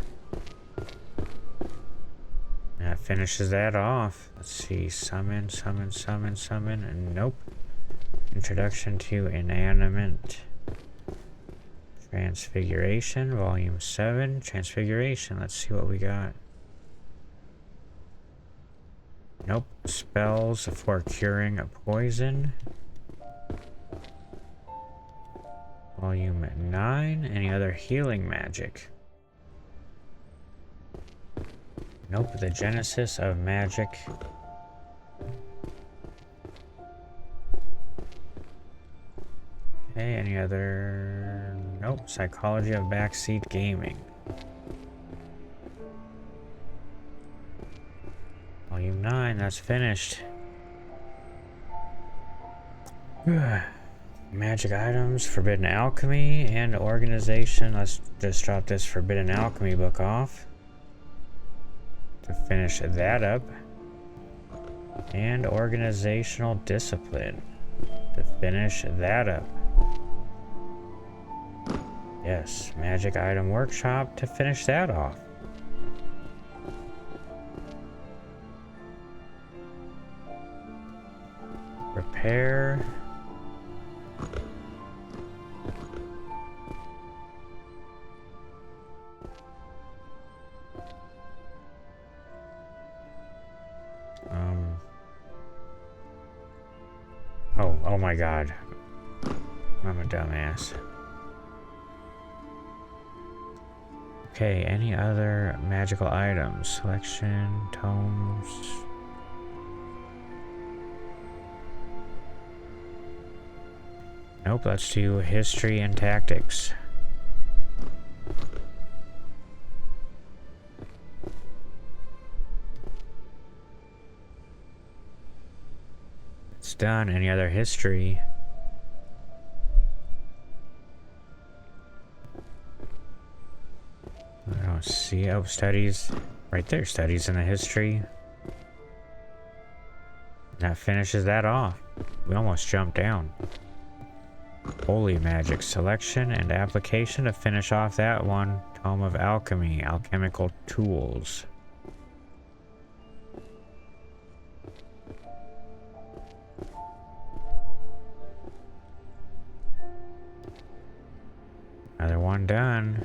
That finishes that off. Let's see. Summon. And nope. Introduction to Inanimate. Transfiguration, Volume 7. Transfiguration. Let's see what we got. Nope. Spells for curing a poison. Volume 9. Any other healing magic? Nope. The Genesis of Magic. Okay, any other? Nope. Psychology of Backseat Gaming. Volume 9, that's finished. Magic items, Forbidden Alchemy, and Organization. Let's just drop this Forbidden Alchemy book off to finish that up. And Organizational Discipline to finish that up. Yes, Magic Item Workshop to finish that off. Repair. Oh my god. I'm a dumbass. Okay, any other magical items? Selection, tomes. Nope, let's do history and tactics. It's done. Any other history? I don't see. Oh, studies. Right there, studies in the history. That finishes that off. We almost jumped down. Holy magic selection and application to finish off that one. Tome of Alchemy, alchemical tools. Another one done.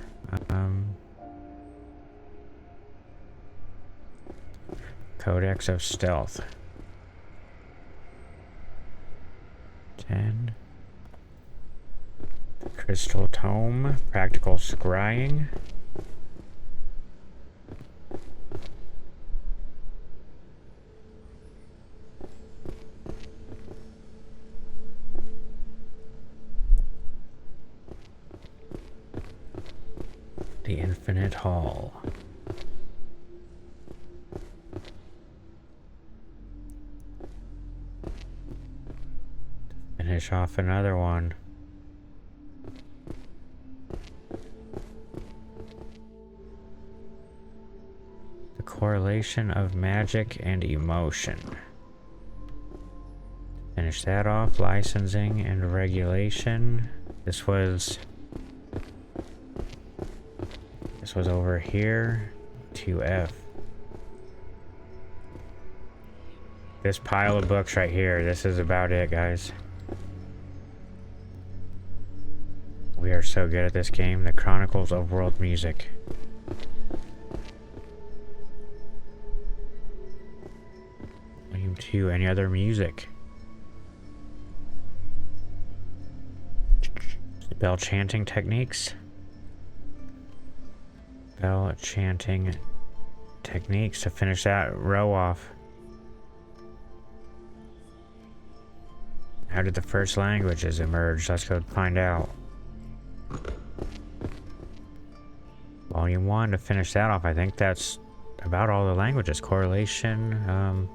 Codex of Stealth. 10. Crystal Tome, practical scrying. The Infinite Hall. Finish off another one. The correlation of magic and emotion. Finish that off. Licensing and regulation. This was over here. 2F. This pile of books right here, this is about it, guys. We are so good at this game. The Chronicles of World Music. Volume 2, any other music? Spell chanting techniques. Spell chanting techniques to finish that row off. How did the first languages emerge? Let's go find out. Volume 1 to finish that off. I think that's about all the languages. Correlation.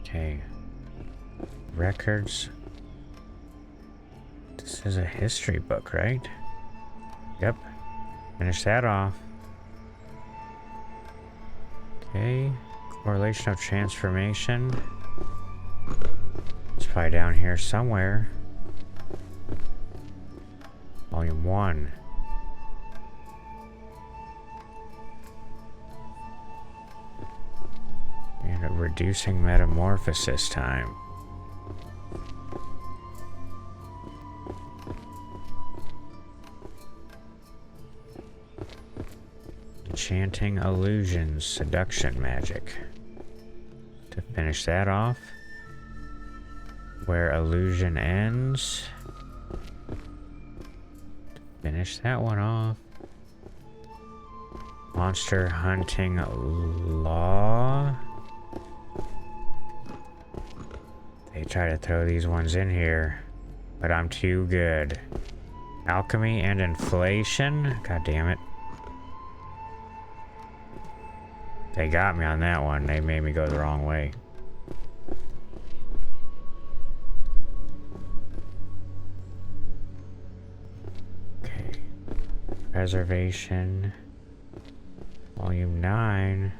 Okay. Records. This is a history book, right? Yep. Finish that off. Okay. Correlation of transformation. It's probably down here somewhere. Volume 1. And a reducing metamorphosis time. Enchanting illusions, seduction magic. To finish that off. Where illusion ends. Finish that one off. Monster hunting law. They try to throw these ones in here, but I'm too good. Alchemy and inflation. God damn it. They got me on that one. They made me go the wrong way. Okay. Preservation. Volume 9.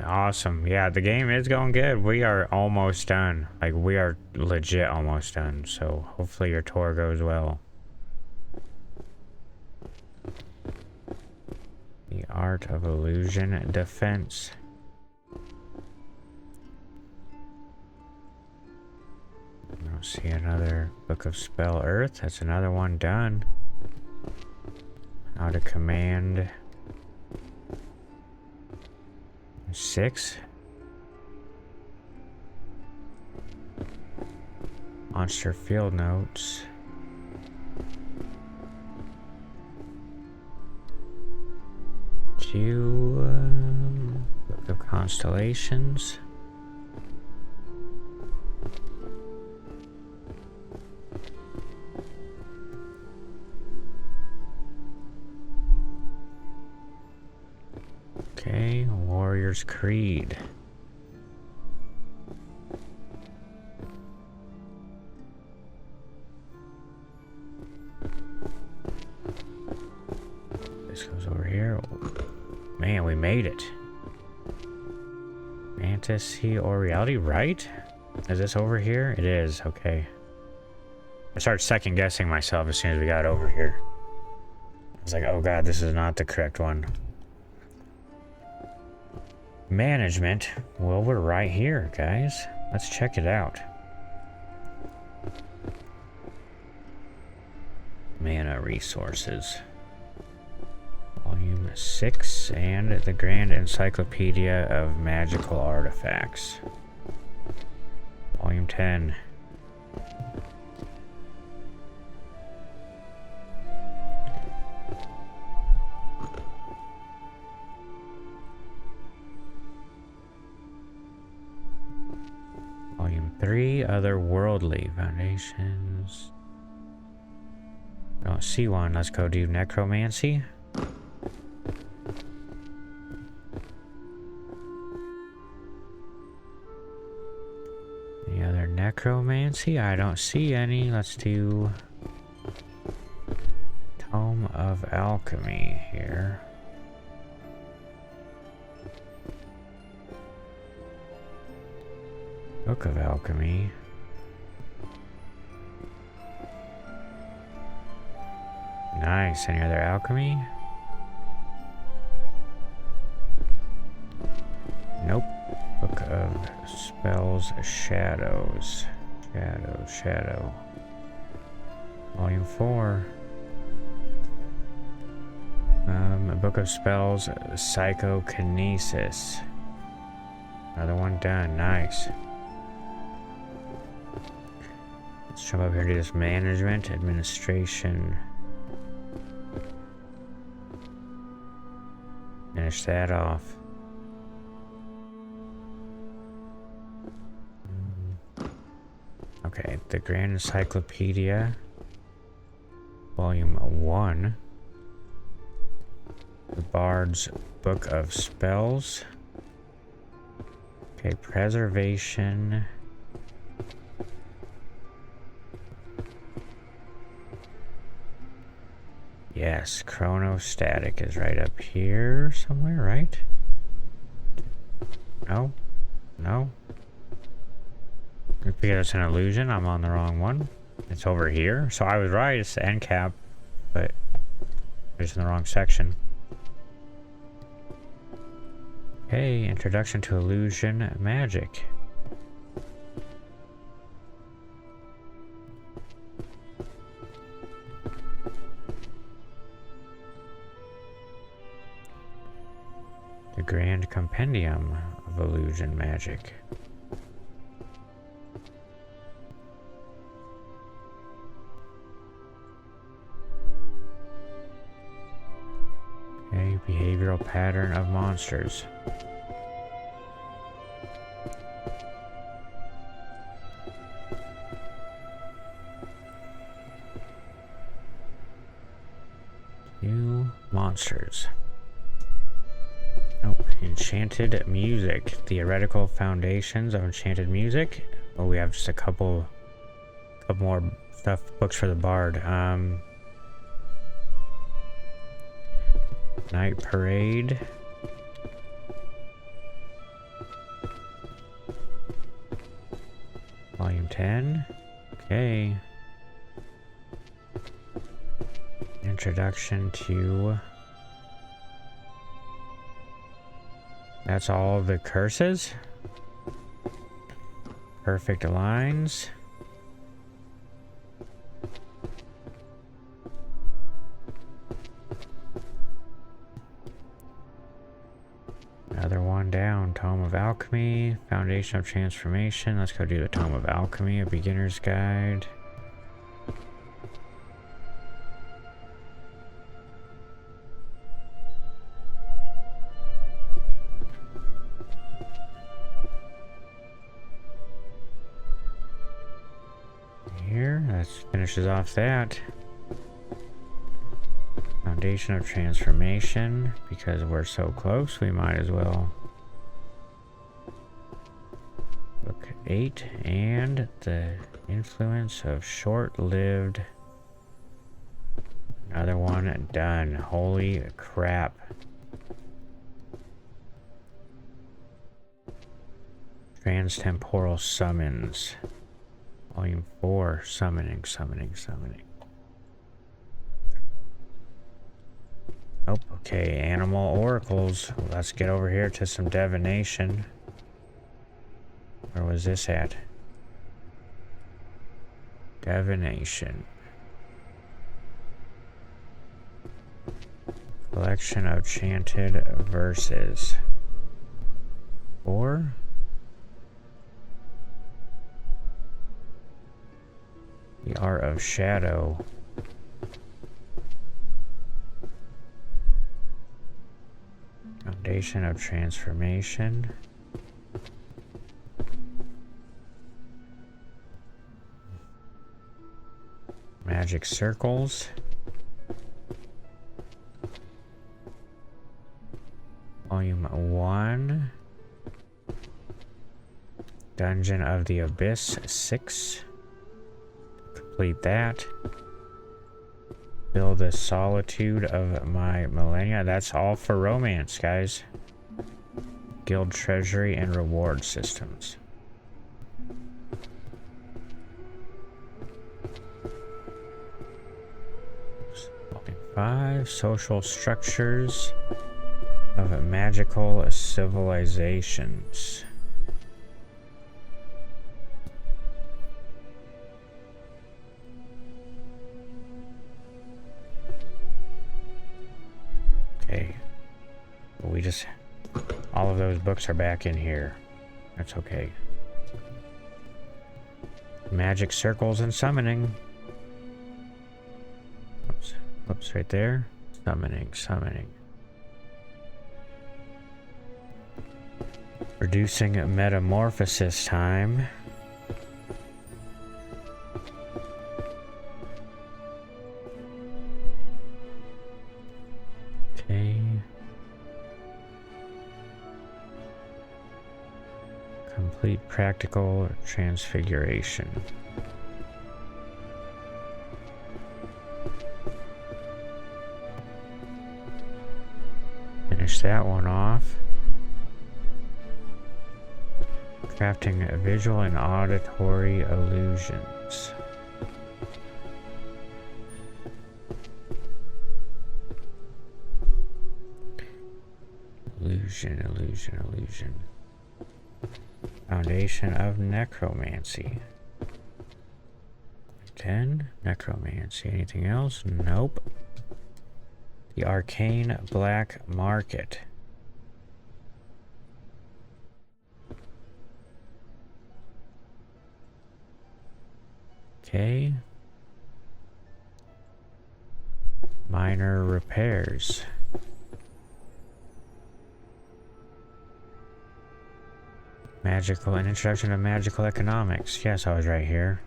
Awesome. Yeah, the game is going good. We are almost done. Like, we are legit almost done. So hopefully your tour goes well. The Art of Illusion Defense. I don't see another Book of Spell Earth. That's another one done. How to command 6. Monster Field Notes. Book of Constellations. Okay, Warrior's Creed. made it. Fantasy or reality, right? Is this over here? It is, okay. I started second guessing myself as soon as we got over here. I was like, oh god, this is not the correct one. Management. Well, we're right here, guys. Let's check it out. Mana resources. Volume 6 and the Grand Encyclopedia of Magical Artifacts. Volume 10. Volume 3, Otherworldly Foundations. I don't see one. Let's go do Necromancy. Any other Necromancy? I don't see any. Let's do Tome of Alchemy here. Book of Alchemy. Nice. Any other alchemy? Nope. Book of Spells, Shadows. Shadow. Volume 4. Book of Spells, Psychokinesis. Another one done. Nice. Let's jump up here to this management, administration. Finish that off. Okay, the Grand Encyclopedia, Volume 1. The Bard's Book of Spells. Okay, Preservation. Yes, Chronostatic is right up here somewhere, right? No? No? Because it's an illusion, I'm on the wrong one. It's over here. So I was right, it's the end cap, but it's in the wrong section. Okay, Introduction to Illusion Magic. The Grand Compendium of Illusion Magic. Okay, Behavioral Pattern of Monsters. New monsters. Nope. Enchanted Music. Theoretical Foundations of Enchanted Music. Oh, we have just a couple more books for the Bard. Night Parade. Volume 10. Okay. Introduction to... That's all the curses. Perfect lines. Another one down. Tome of Alchemy. Foundation of Transformation. Let's go do the Tome of Alchemy, a beginner's guide. Here, that finishes off that. Foundation of Transformation, because we're so close, we might as well. Book 8, and the Influence of Short-Lived. Another one done. Holy crap. Transtemporal summons. Volume 4. Summoning, summoning, summoning. Oh, okay. Animal oracles. Let's get over here to some divination. Where was this at? Divination. Collection of chanted verses. 4. The Art of Shadow. Foundation of Transformation. Magic Circles. Volume 1. Dungeon of the Abyss 6. Complete that. Build the Solitude of My Millennia. That's all for romance, guys. Guild Treasury and Reward Systems. Volume 5. Social Structures of Magical Civilizations. Okay. We just... all of those books are back in here. That's okay. Magic Circles and Summoning. Oops. Oops, right there. Summoning, summoning. Reducing Metamorphosis time. Okay. Complete Practical Transfiguration. Finish that one off. Crafting visual and auditory illusions. Illusion. Foundation of Necromancy. 10. Necromancy. Anything else? Nope. The Arcane Black Market. Okay. Minor repairs. Magical, an introduction to magical economics. Yes, I was right here.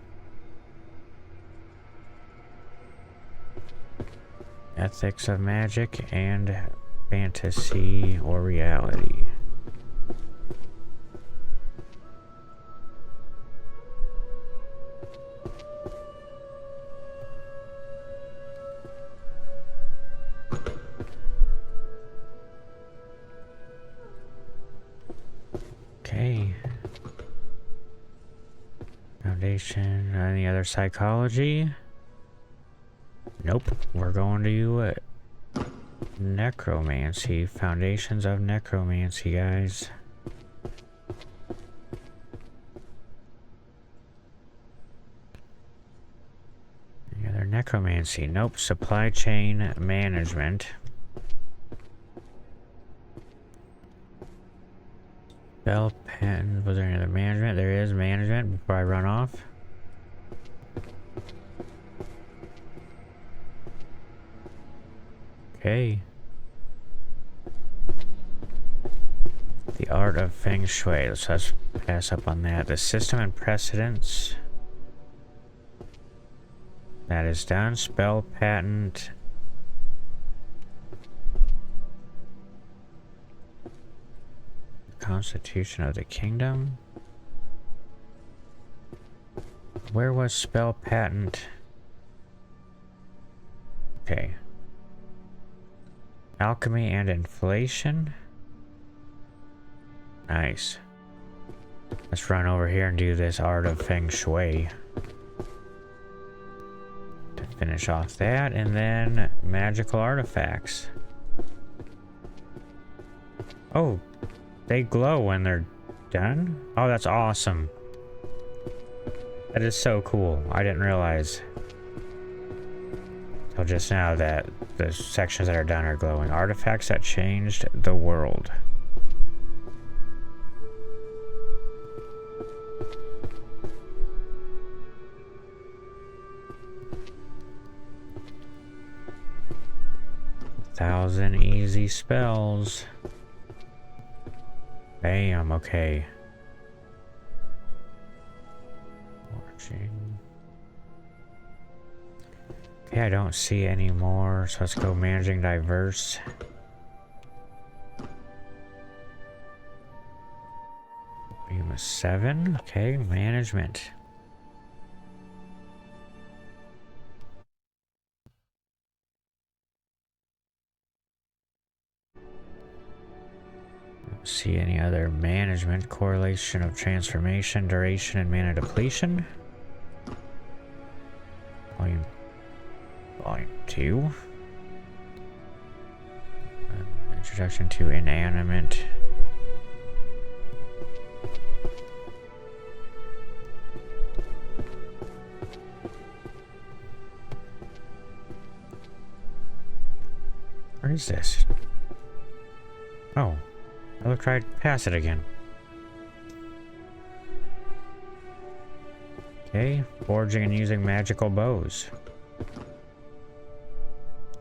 Ethics of magic and fantasy or reality. Okay. Foundation, any other psychology? Nope. We're going to necromancy. Foundations of necromancy, guys. Any other necromancy? Nope. Supply chain management. Bell pen. Was there any other management? There is management before I run off. Okay. The Art of Feng Shui. Let's pass up on that. The System and Precedence. That is done. Spell patent. Constitution of the Kingdom. Where was spell patent? Okay. Alchemy and inflation. Nice. Let's run over here and do this Art of Feng Shui. To finish off that, and then magical artifacts. Oh, they glow when they're done? Oh, that's awesome. That is so cool. I didn't realize till just now that the sections that are done are glowing. Artifacts that changed the world. Thousand easy spells. Bam, okay. Forging. Okay, I don't see any more, so let's go managing diverse. Volume of 7. Okay, management. See any other management correlation of transformation, duration, and mana depletion. Volume 2. Introduction to inanimate. Where is this? Oh. I looked right past it again. Okay, forging and using magical bows.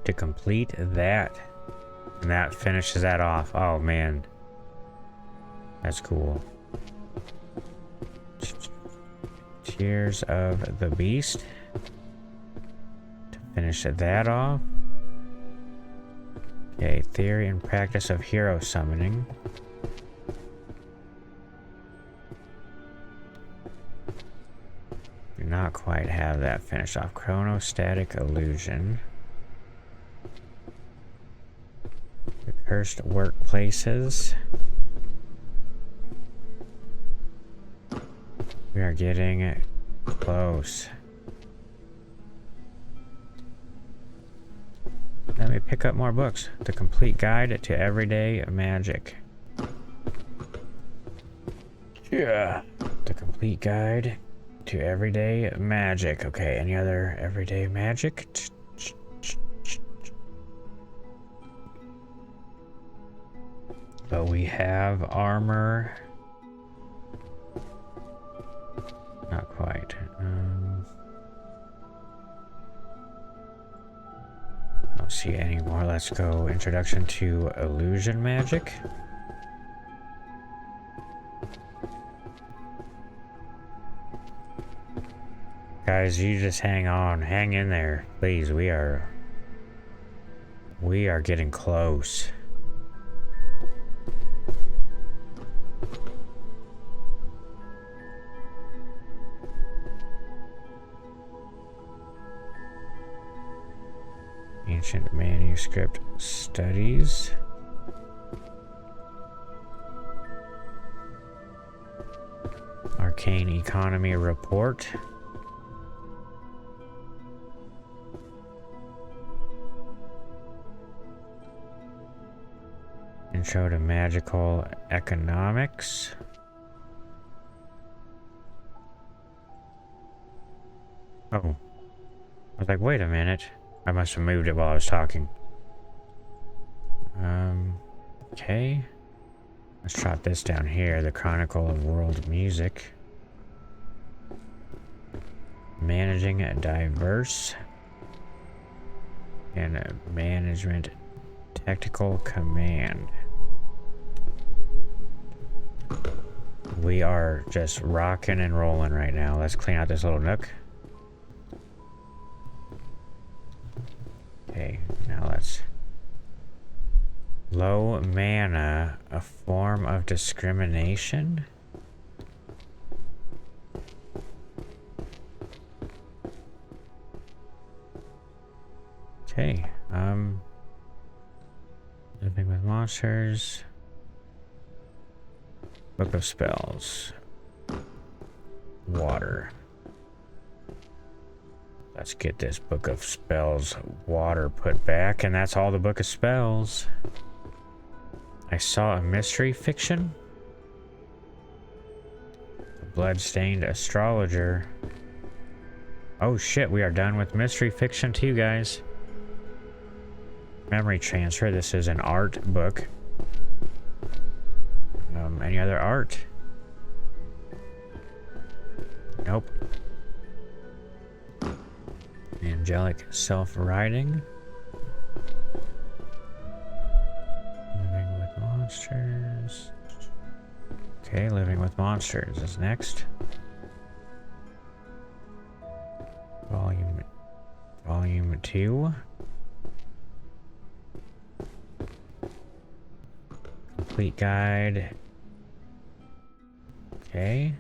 To complete that. And that finishes that off. Oh man. That's cool. Tears of the Beast. To finish that off. Okay, theory and practice of hero summoning. Do not quite have that finished off. Chronostatic illusion. The cursed workplaces. We are getting close. Let me pick up more books. The Complete Guide to Everyday Magic. Yeah. The Complete Guide to Everyday Magic. Okay, any other everyday magic? But we have armor. Not quite. Don't see any more. Let's go introduction to illusion magic. Guys, you just hang on, hang in there, please. We are getting close. Ancient manuscript studies. Arcane economy report. Intro to magical economics. Oh. I was like, wait a minute. I must have moved it while I was talking. Okay. Let's jot this down here. The Chronicle of World Music. Managing a diverse. And management tactical command. We are just rocking and rolling right now. Let's clean out this little nook. Okay, now let's... Low mana, a form of discrimination? Okay, living with monsters. Book of spells. water. Let's get this book of spells water put back, and that's all the book of spells. I saw a mystery fiction. The bloodstained astrologer. Oh shit, we are done with mystery fiction too, guys. Memory transfer. This is an art book. Any other art? Nope. Angelic self-writing. Living with monsters. Okay, living with monsters is next. Volume 2. Complete guide. Okay.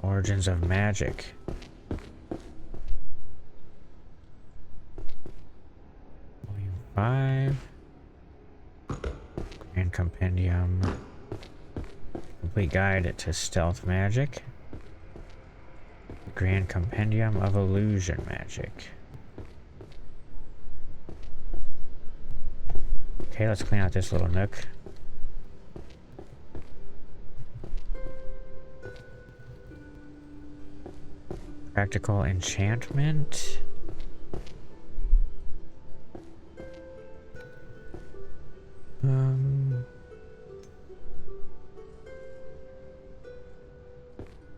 Origins of Magic. Volume 5. Grand Compendium. Complete Guide to Stealth Magic. Grand Compendium of Illusion Magic. Okay, let's clean out this little nook. Practical Enchantment.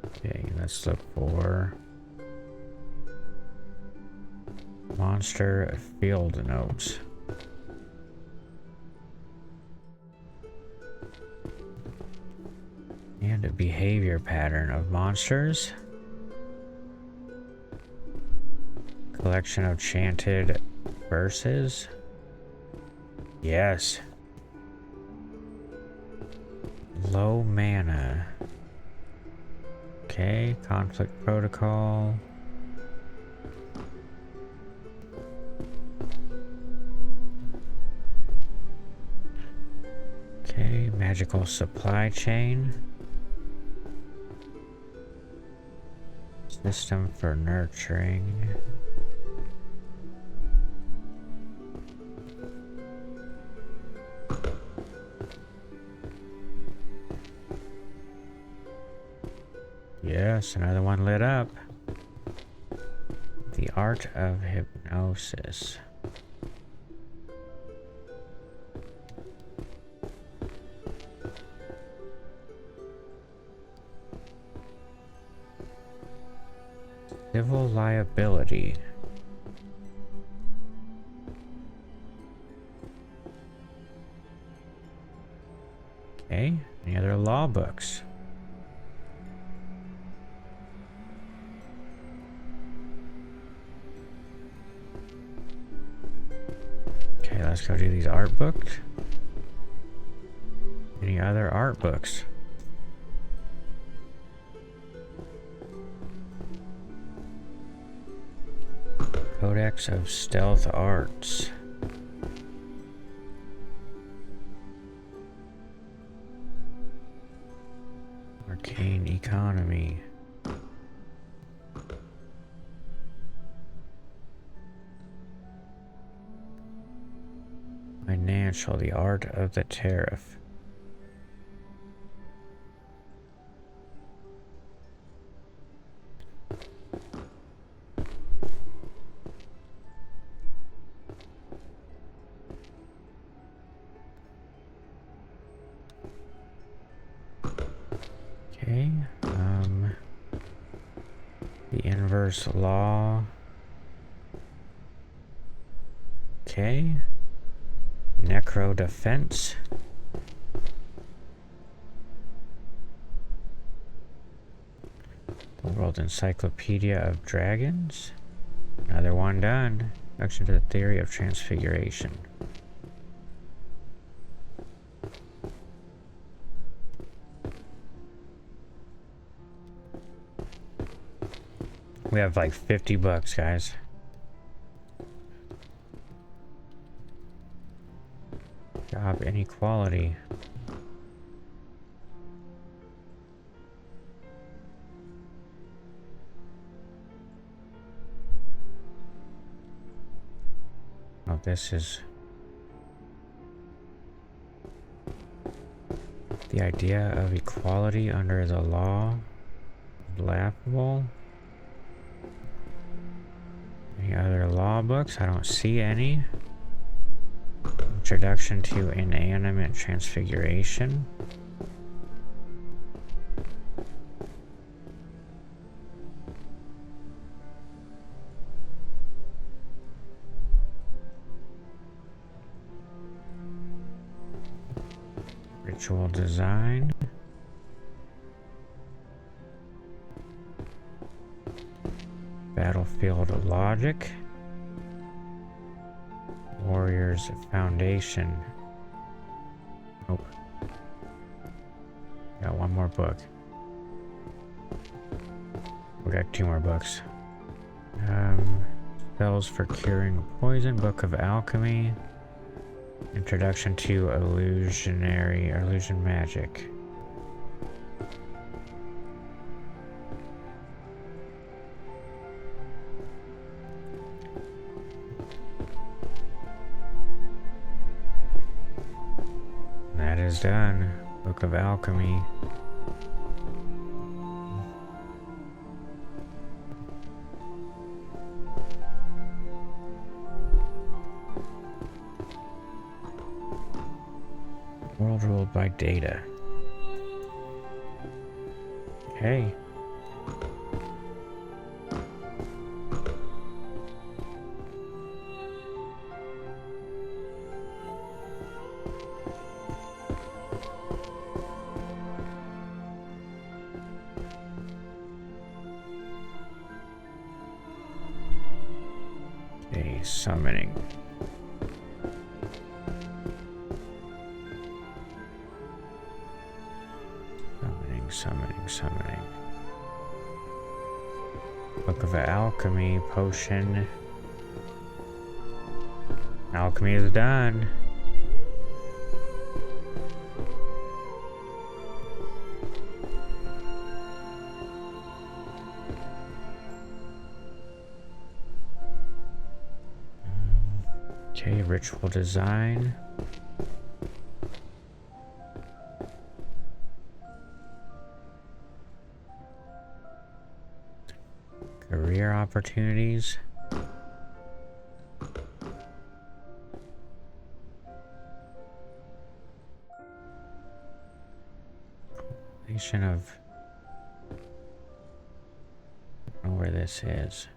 Okay, let's look for Monster Field Notes. And a behavior pattern of monsters. Collection of chanted verses. Yes. Low mana. Okay, conflict protocol. Okay, magical supply chain. System for nurturing. Yes, another one lit up. The Art of Hypnosis. Civil liability. Okay, any other law books? Okay, let's go do these art books. Any other art books? Codex of Stealth Arts. Arcane Economy. Financial, the Art of the Tariff. Okay, the Inverse Law. Okay. Necro Defense. The World Encyclopedia of Dragons. Another one done. Introduction to the Theory of Transfiguration. We have like 50 bucks, guys. Job inequality. Oh, this is... The idea of equality under the law is laughable. Any other law books? I don't see any. Introduction to Inanimate Transfiguration. Ritual design. Battlefield logic. Warriors Foundation. Nope. Got one more book. We got 2 more books. Spells for curing poison. Book of Alchemy. Introduction to illusion magic. That is done. Book of Alchemy. World ruled by data. Okay. Okay, summoning. Summoning. Book of Alchemy, potion. Alchemy is done. Okay, ritual design. Career opportunities. Nation of... I don't know where this is.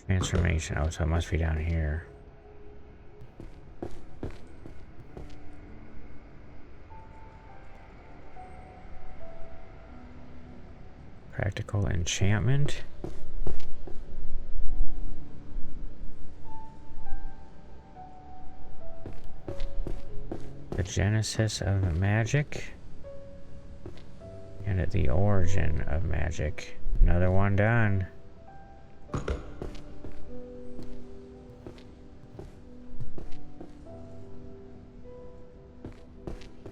Transformation. Oh, so it must be down here. Practical enchantment. The genesis of magic. And at the origin of magic. Another one done. The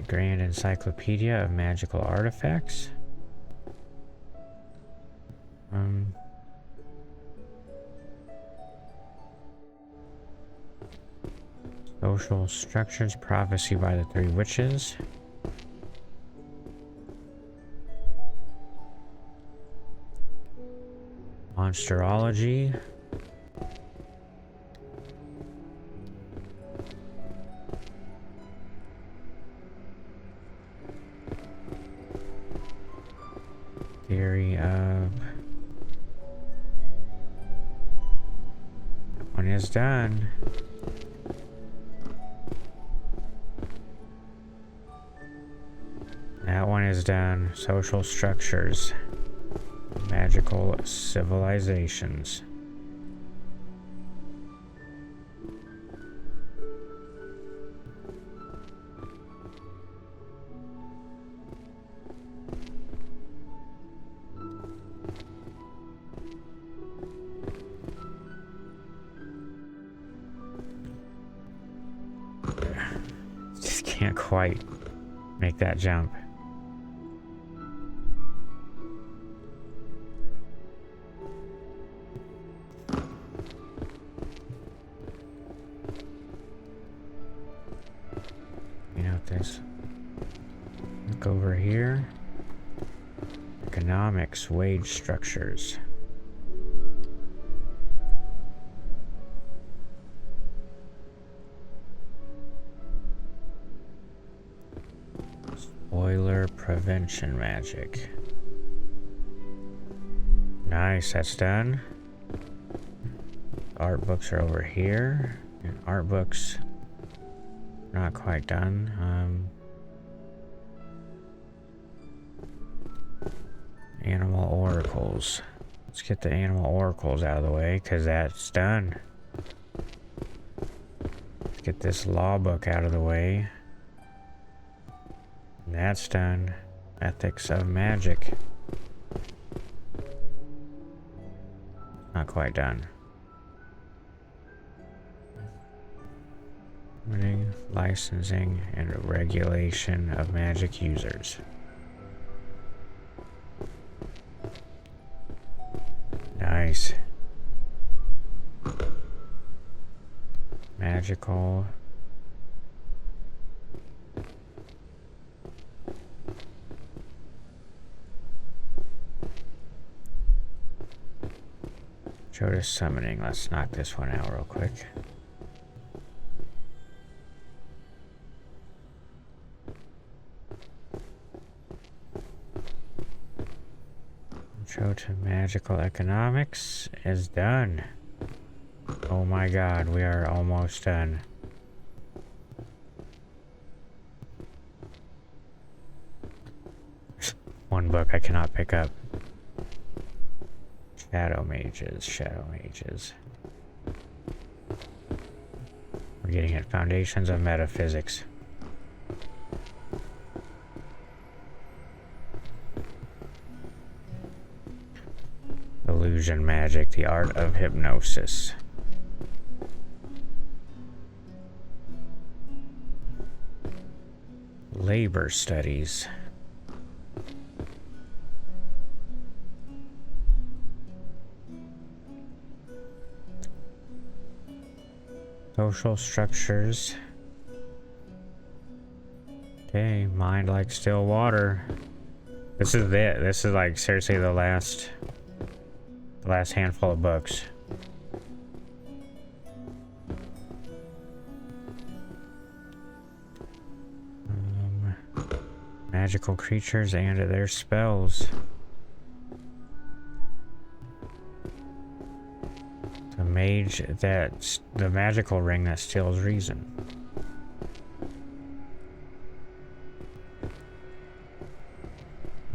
Grand Encyclopedia of Magical Artifacts. Social structures, prophecy by the 3 witches. Monsterology. Theory of... That one is done. That one is done. Social structures. Magical civilizations. Just can't quite make that jump. this. Look over here. Economics, wage structures. Spoiler prevention magic. Nice, that's done. Art books are over here. And art books not quite done. Animal oracles. Let's get the animal oracles out of the way, because that's done. Let's get this law book out of the way. And that's done. Ethics of magic. Not quite done. Licensing and regulation of magic users. Nice. Magical. Jodas summoning. Let's knock this one out real quick. Intro to magical economics is done. Oh my god, we are almost done. One book I cannot pick up. Shadow mages, shadow mages. We're getting at foundations of metaphysics. Illusion magic, the art of hypnosis. Labor studies. Social structures. Okay, mind like still water. This is it. This is like seriously the last handful of books. Magical creatures and their spells. The mage that's the magical ring that steals reason.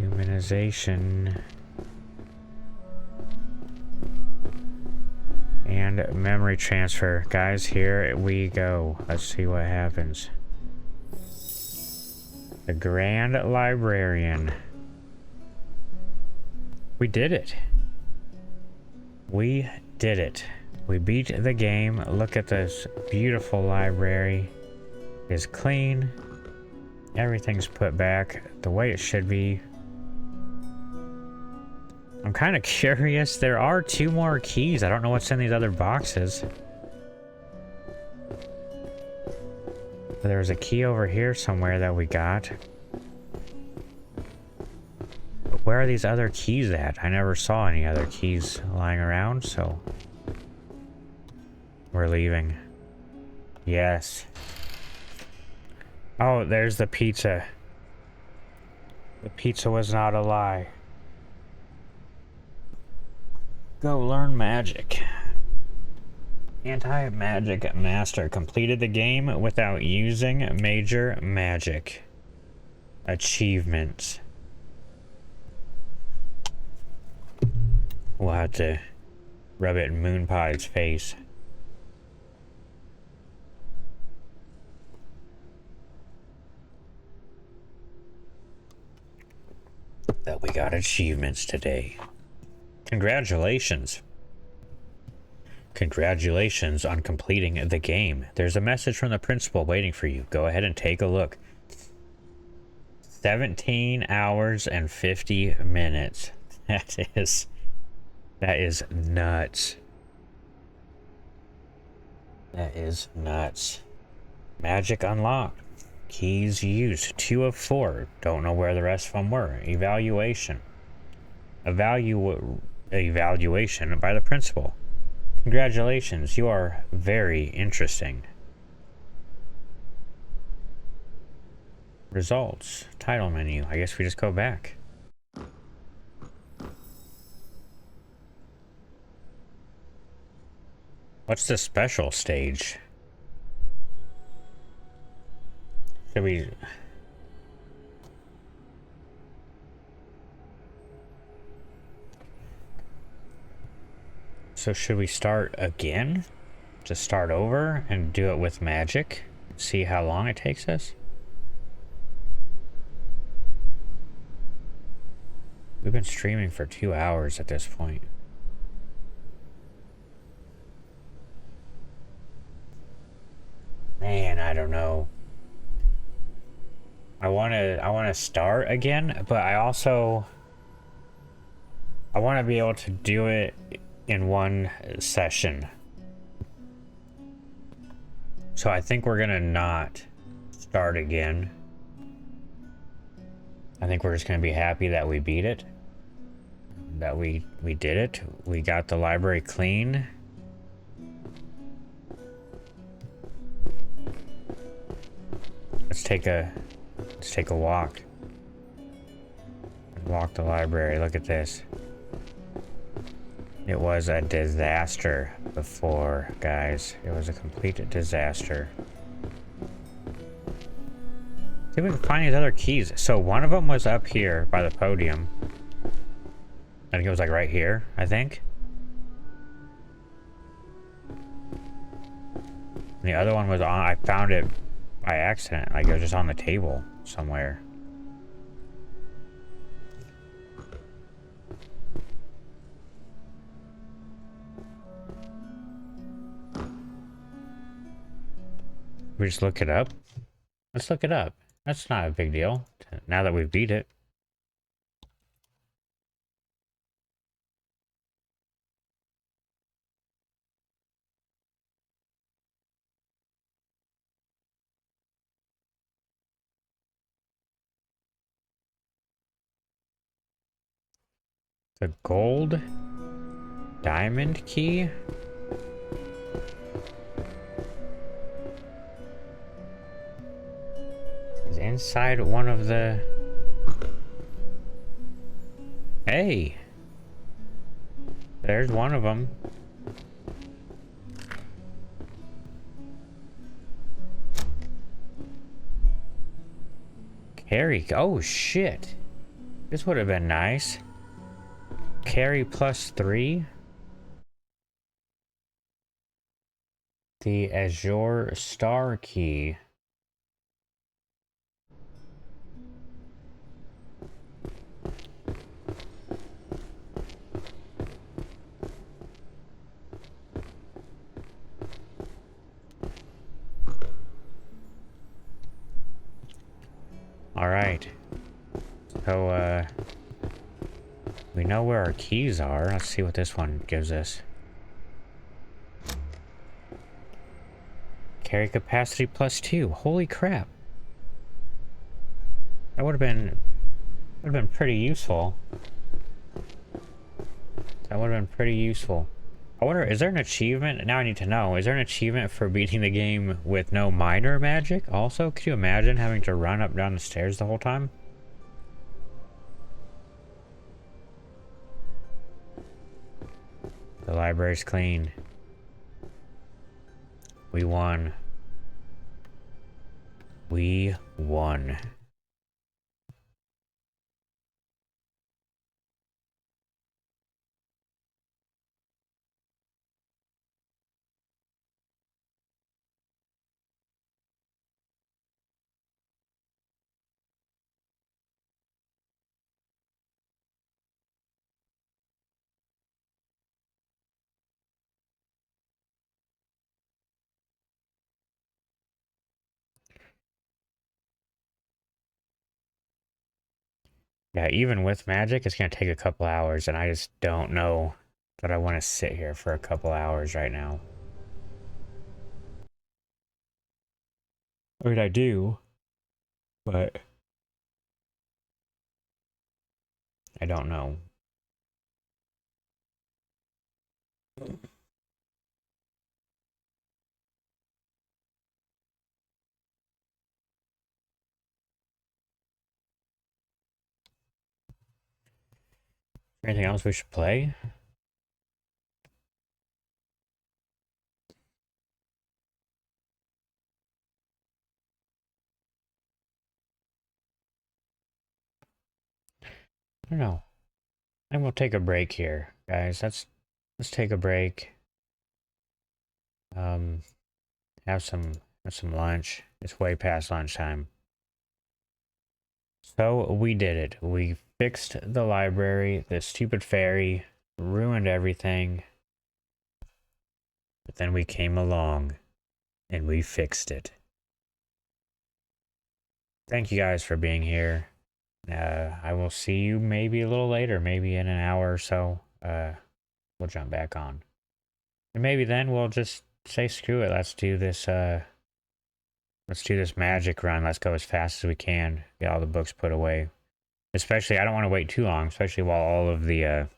Humanization. And memory transfer. Guys, here we go. Let's see what happens. The Grand Librarian. We did it. We did it. We beat the game. Look at this beautiful library. It's clean. Everything's put back the way it should be. I'm kind of curious. There are 2 more keys. I don't know what's in these other boxes. There's a key over here somewhere that we got. But where are these other keys at? I never saw any other keys lying around, so... We're leaving. Yes. Oh, there's the pizza. The pizza was not a lie. Go learn magic. Anti-magic master completed the game without using major magic. Achievements. We'll have to rub it in Moonpie's face. That we got achievements today. Congratulations. Congratulations on completing the game. There's a message from the principal waiting for you. Go ahead and take a look. 17 hours and 50 minutes. That is nuts. That is nuts. Magic unlocked. Keys used. 2 of 4. Don't know where the rest of them were. Evaluation. Evaluation by the principal. Congratulations, you are very interesting. Results. Title menu. I guess we just go back. What's the special stage? Should we... So should we start again? Just start over and do it with magic? See how long it takes us? We've been streaming for 2 hours at this point. Man, I don't know. I wanna start again, but I also wanna be able to do it in one session. So I think we're gonna not start again. I think we're just gonna be happy that we beat it. That we did it. We got the library clean. Let's take a walk. Walk the library. Look at this. It was a disaster before, guys. It was a complete disaster. See if we can find these other keys. So one of them was up here by the podium. I think it was like right here, I think. And the other one was on, I found it by accident. Like it was just on the table somewhere. We just look it up. Let's look it up. That's not a big deal. Now that we've beat it. The gold diamond key? Is inside one of the... Hey! There's one of them. Carry. Oh, shit. This would have been nice. Carry +3. The Azure Star Key. All right. So, we know where our keys are. Let's see what this one gives us. Carry capacity +2. Holy crap. That would have been pretty useful. That would have been pretty useful. I wonder, is there an achievement? Now I need to know. Is there an achievement for beating the game with no minor magic? Also, could you imagine having to run up and down the stairs the whole time? The library's clean. We won. We won. Yeah, even with magic, it's going to take a couple hours, and I just don't know that I want to sit here for a couple hours right now. I mean, I do, But I don't know. Anything else we should play? I don't know. And we'll take a break here, guys. Let's take a break. Have some lunch. It's way past lunchtime. So we did it. We fixed the library. The stupid fairy ruined everything. But then we came along and we fixed it. Thank you guys for being here. I will see you maybe a little later, maybe in an hour or so. We'll jump back on. And maybe then we'll just say screw it. Let's do this magic run. Let's go as fast as we can. Get all the books put away. Especially, I don't want to wait too long, especially while all of the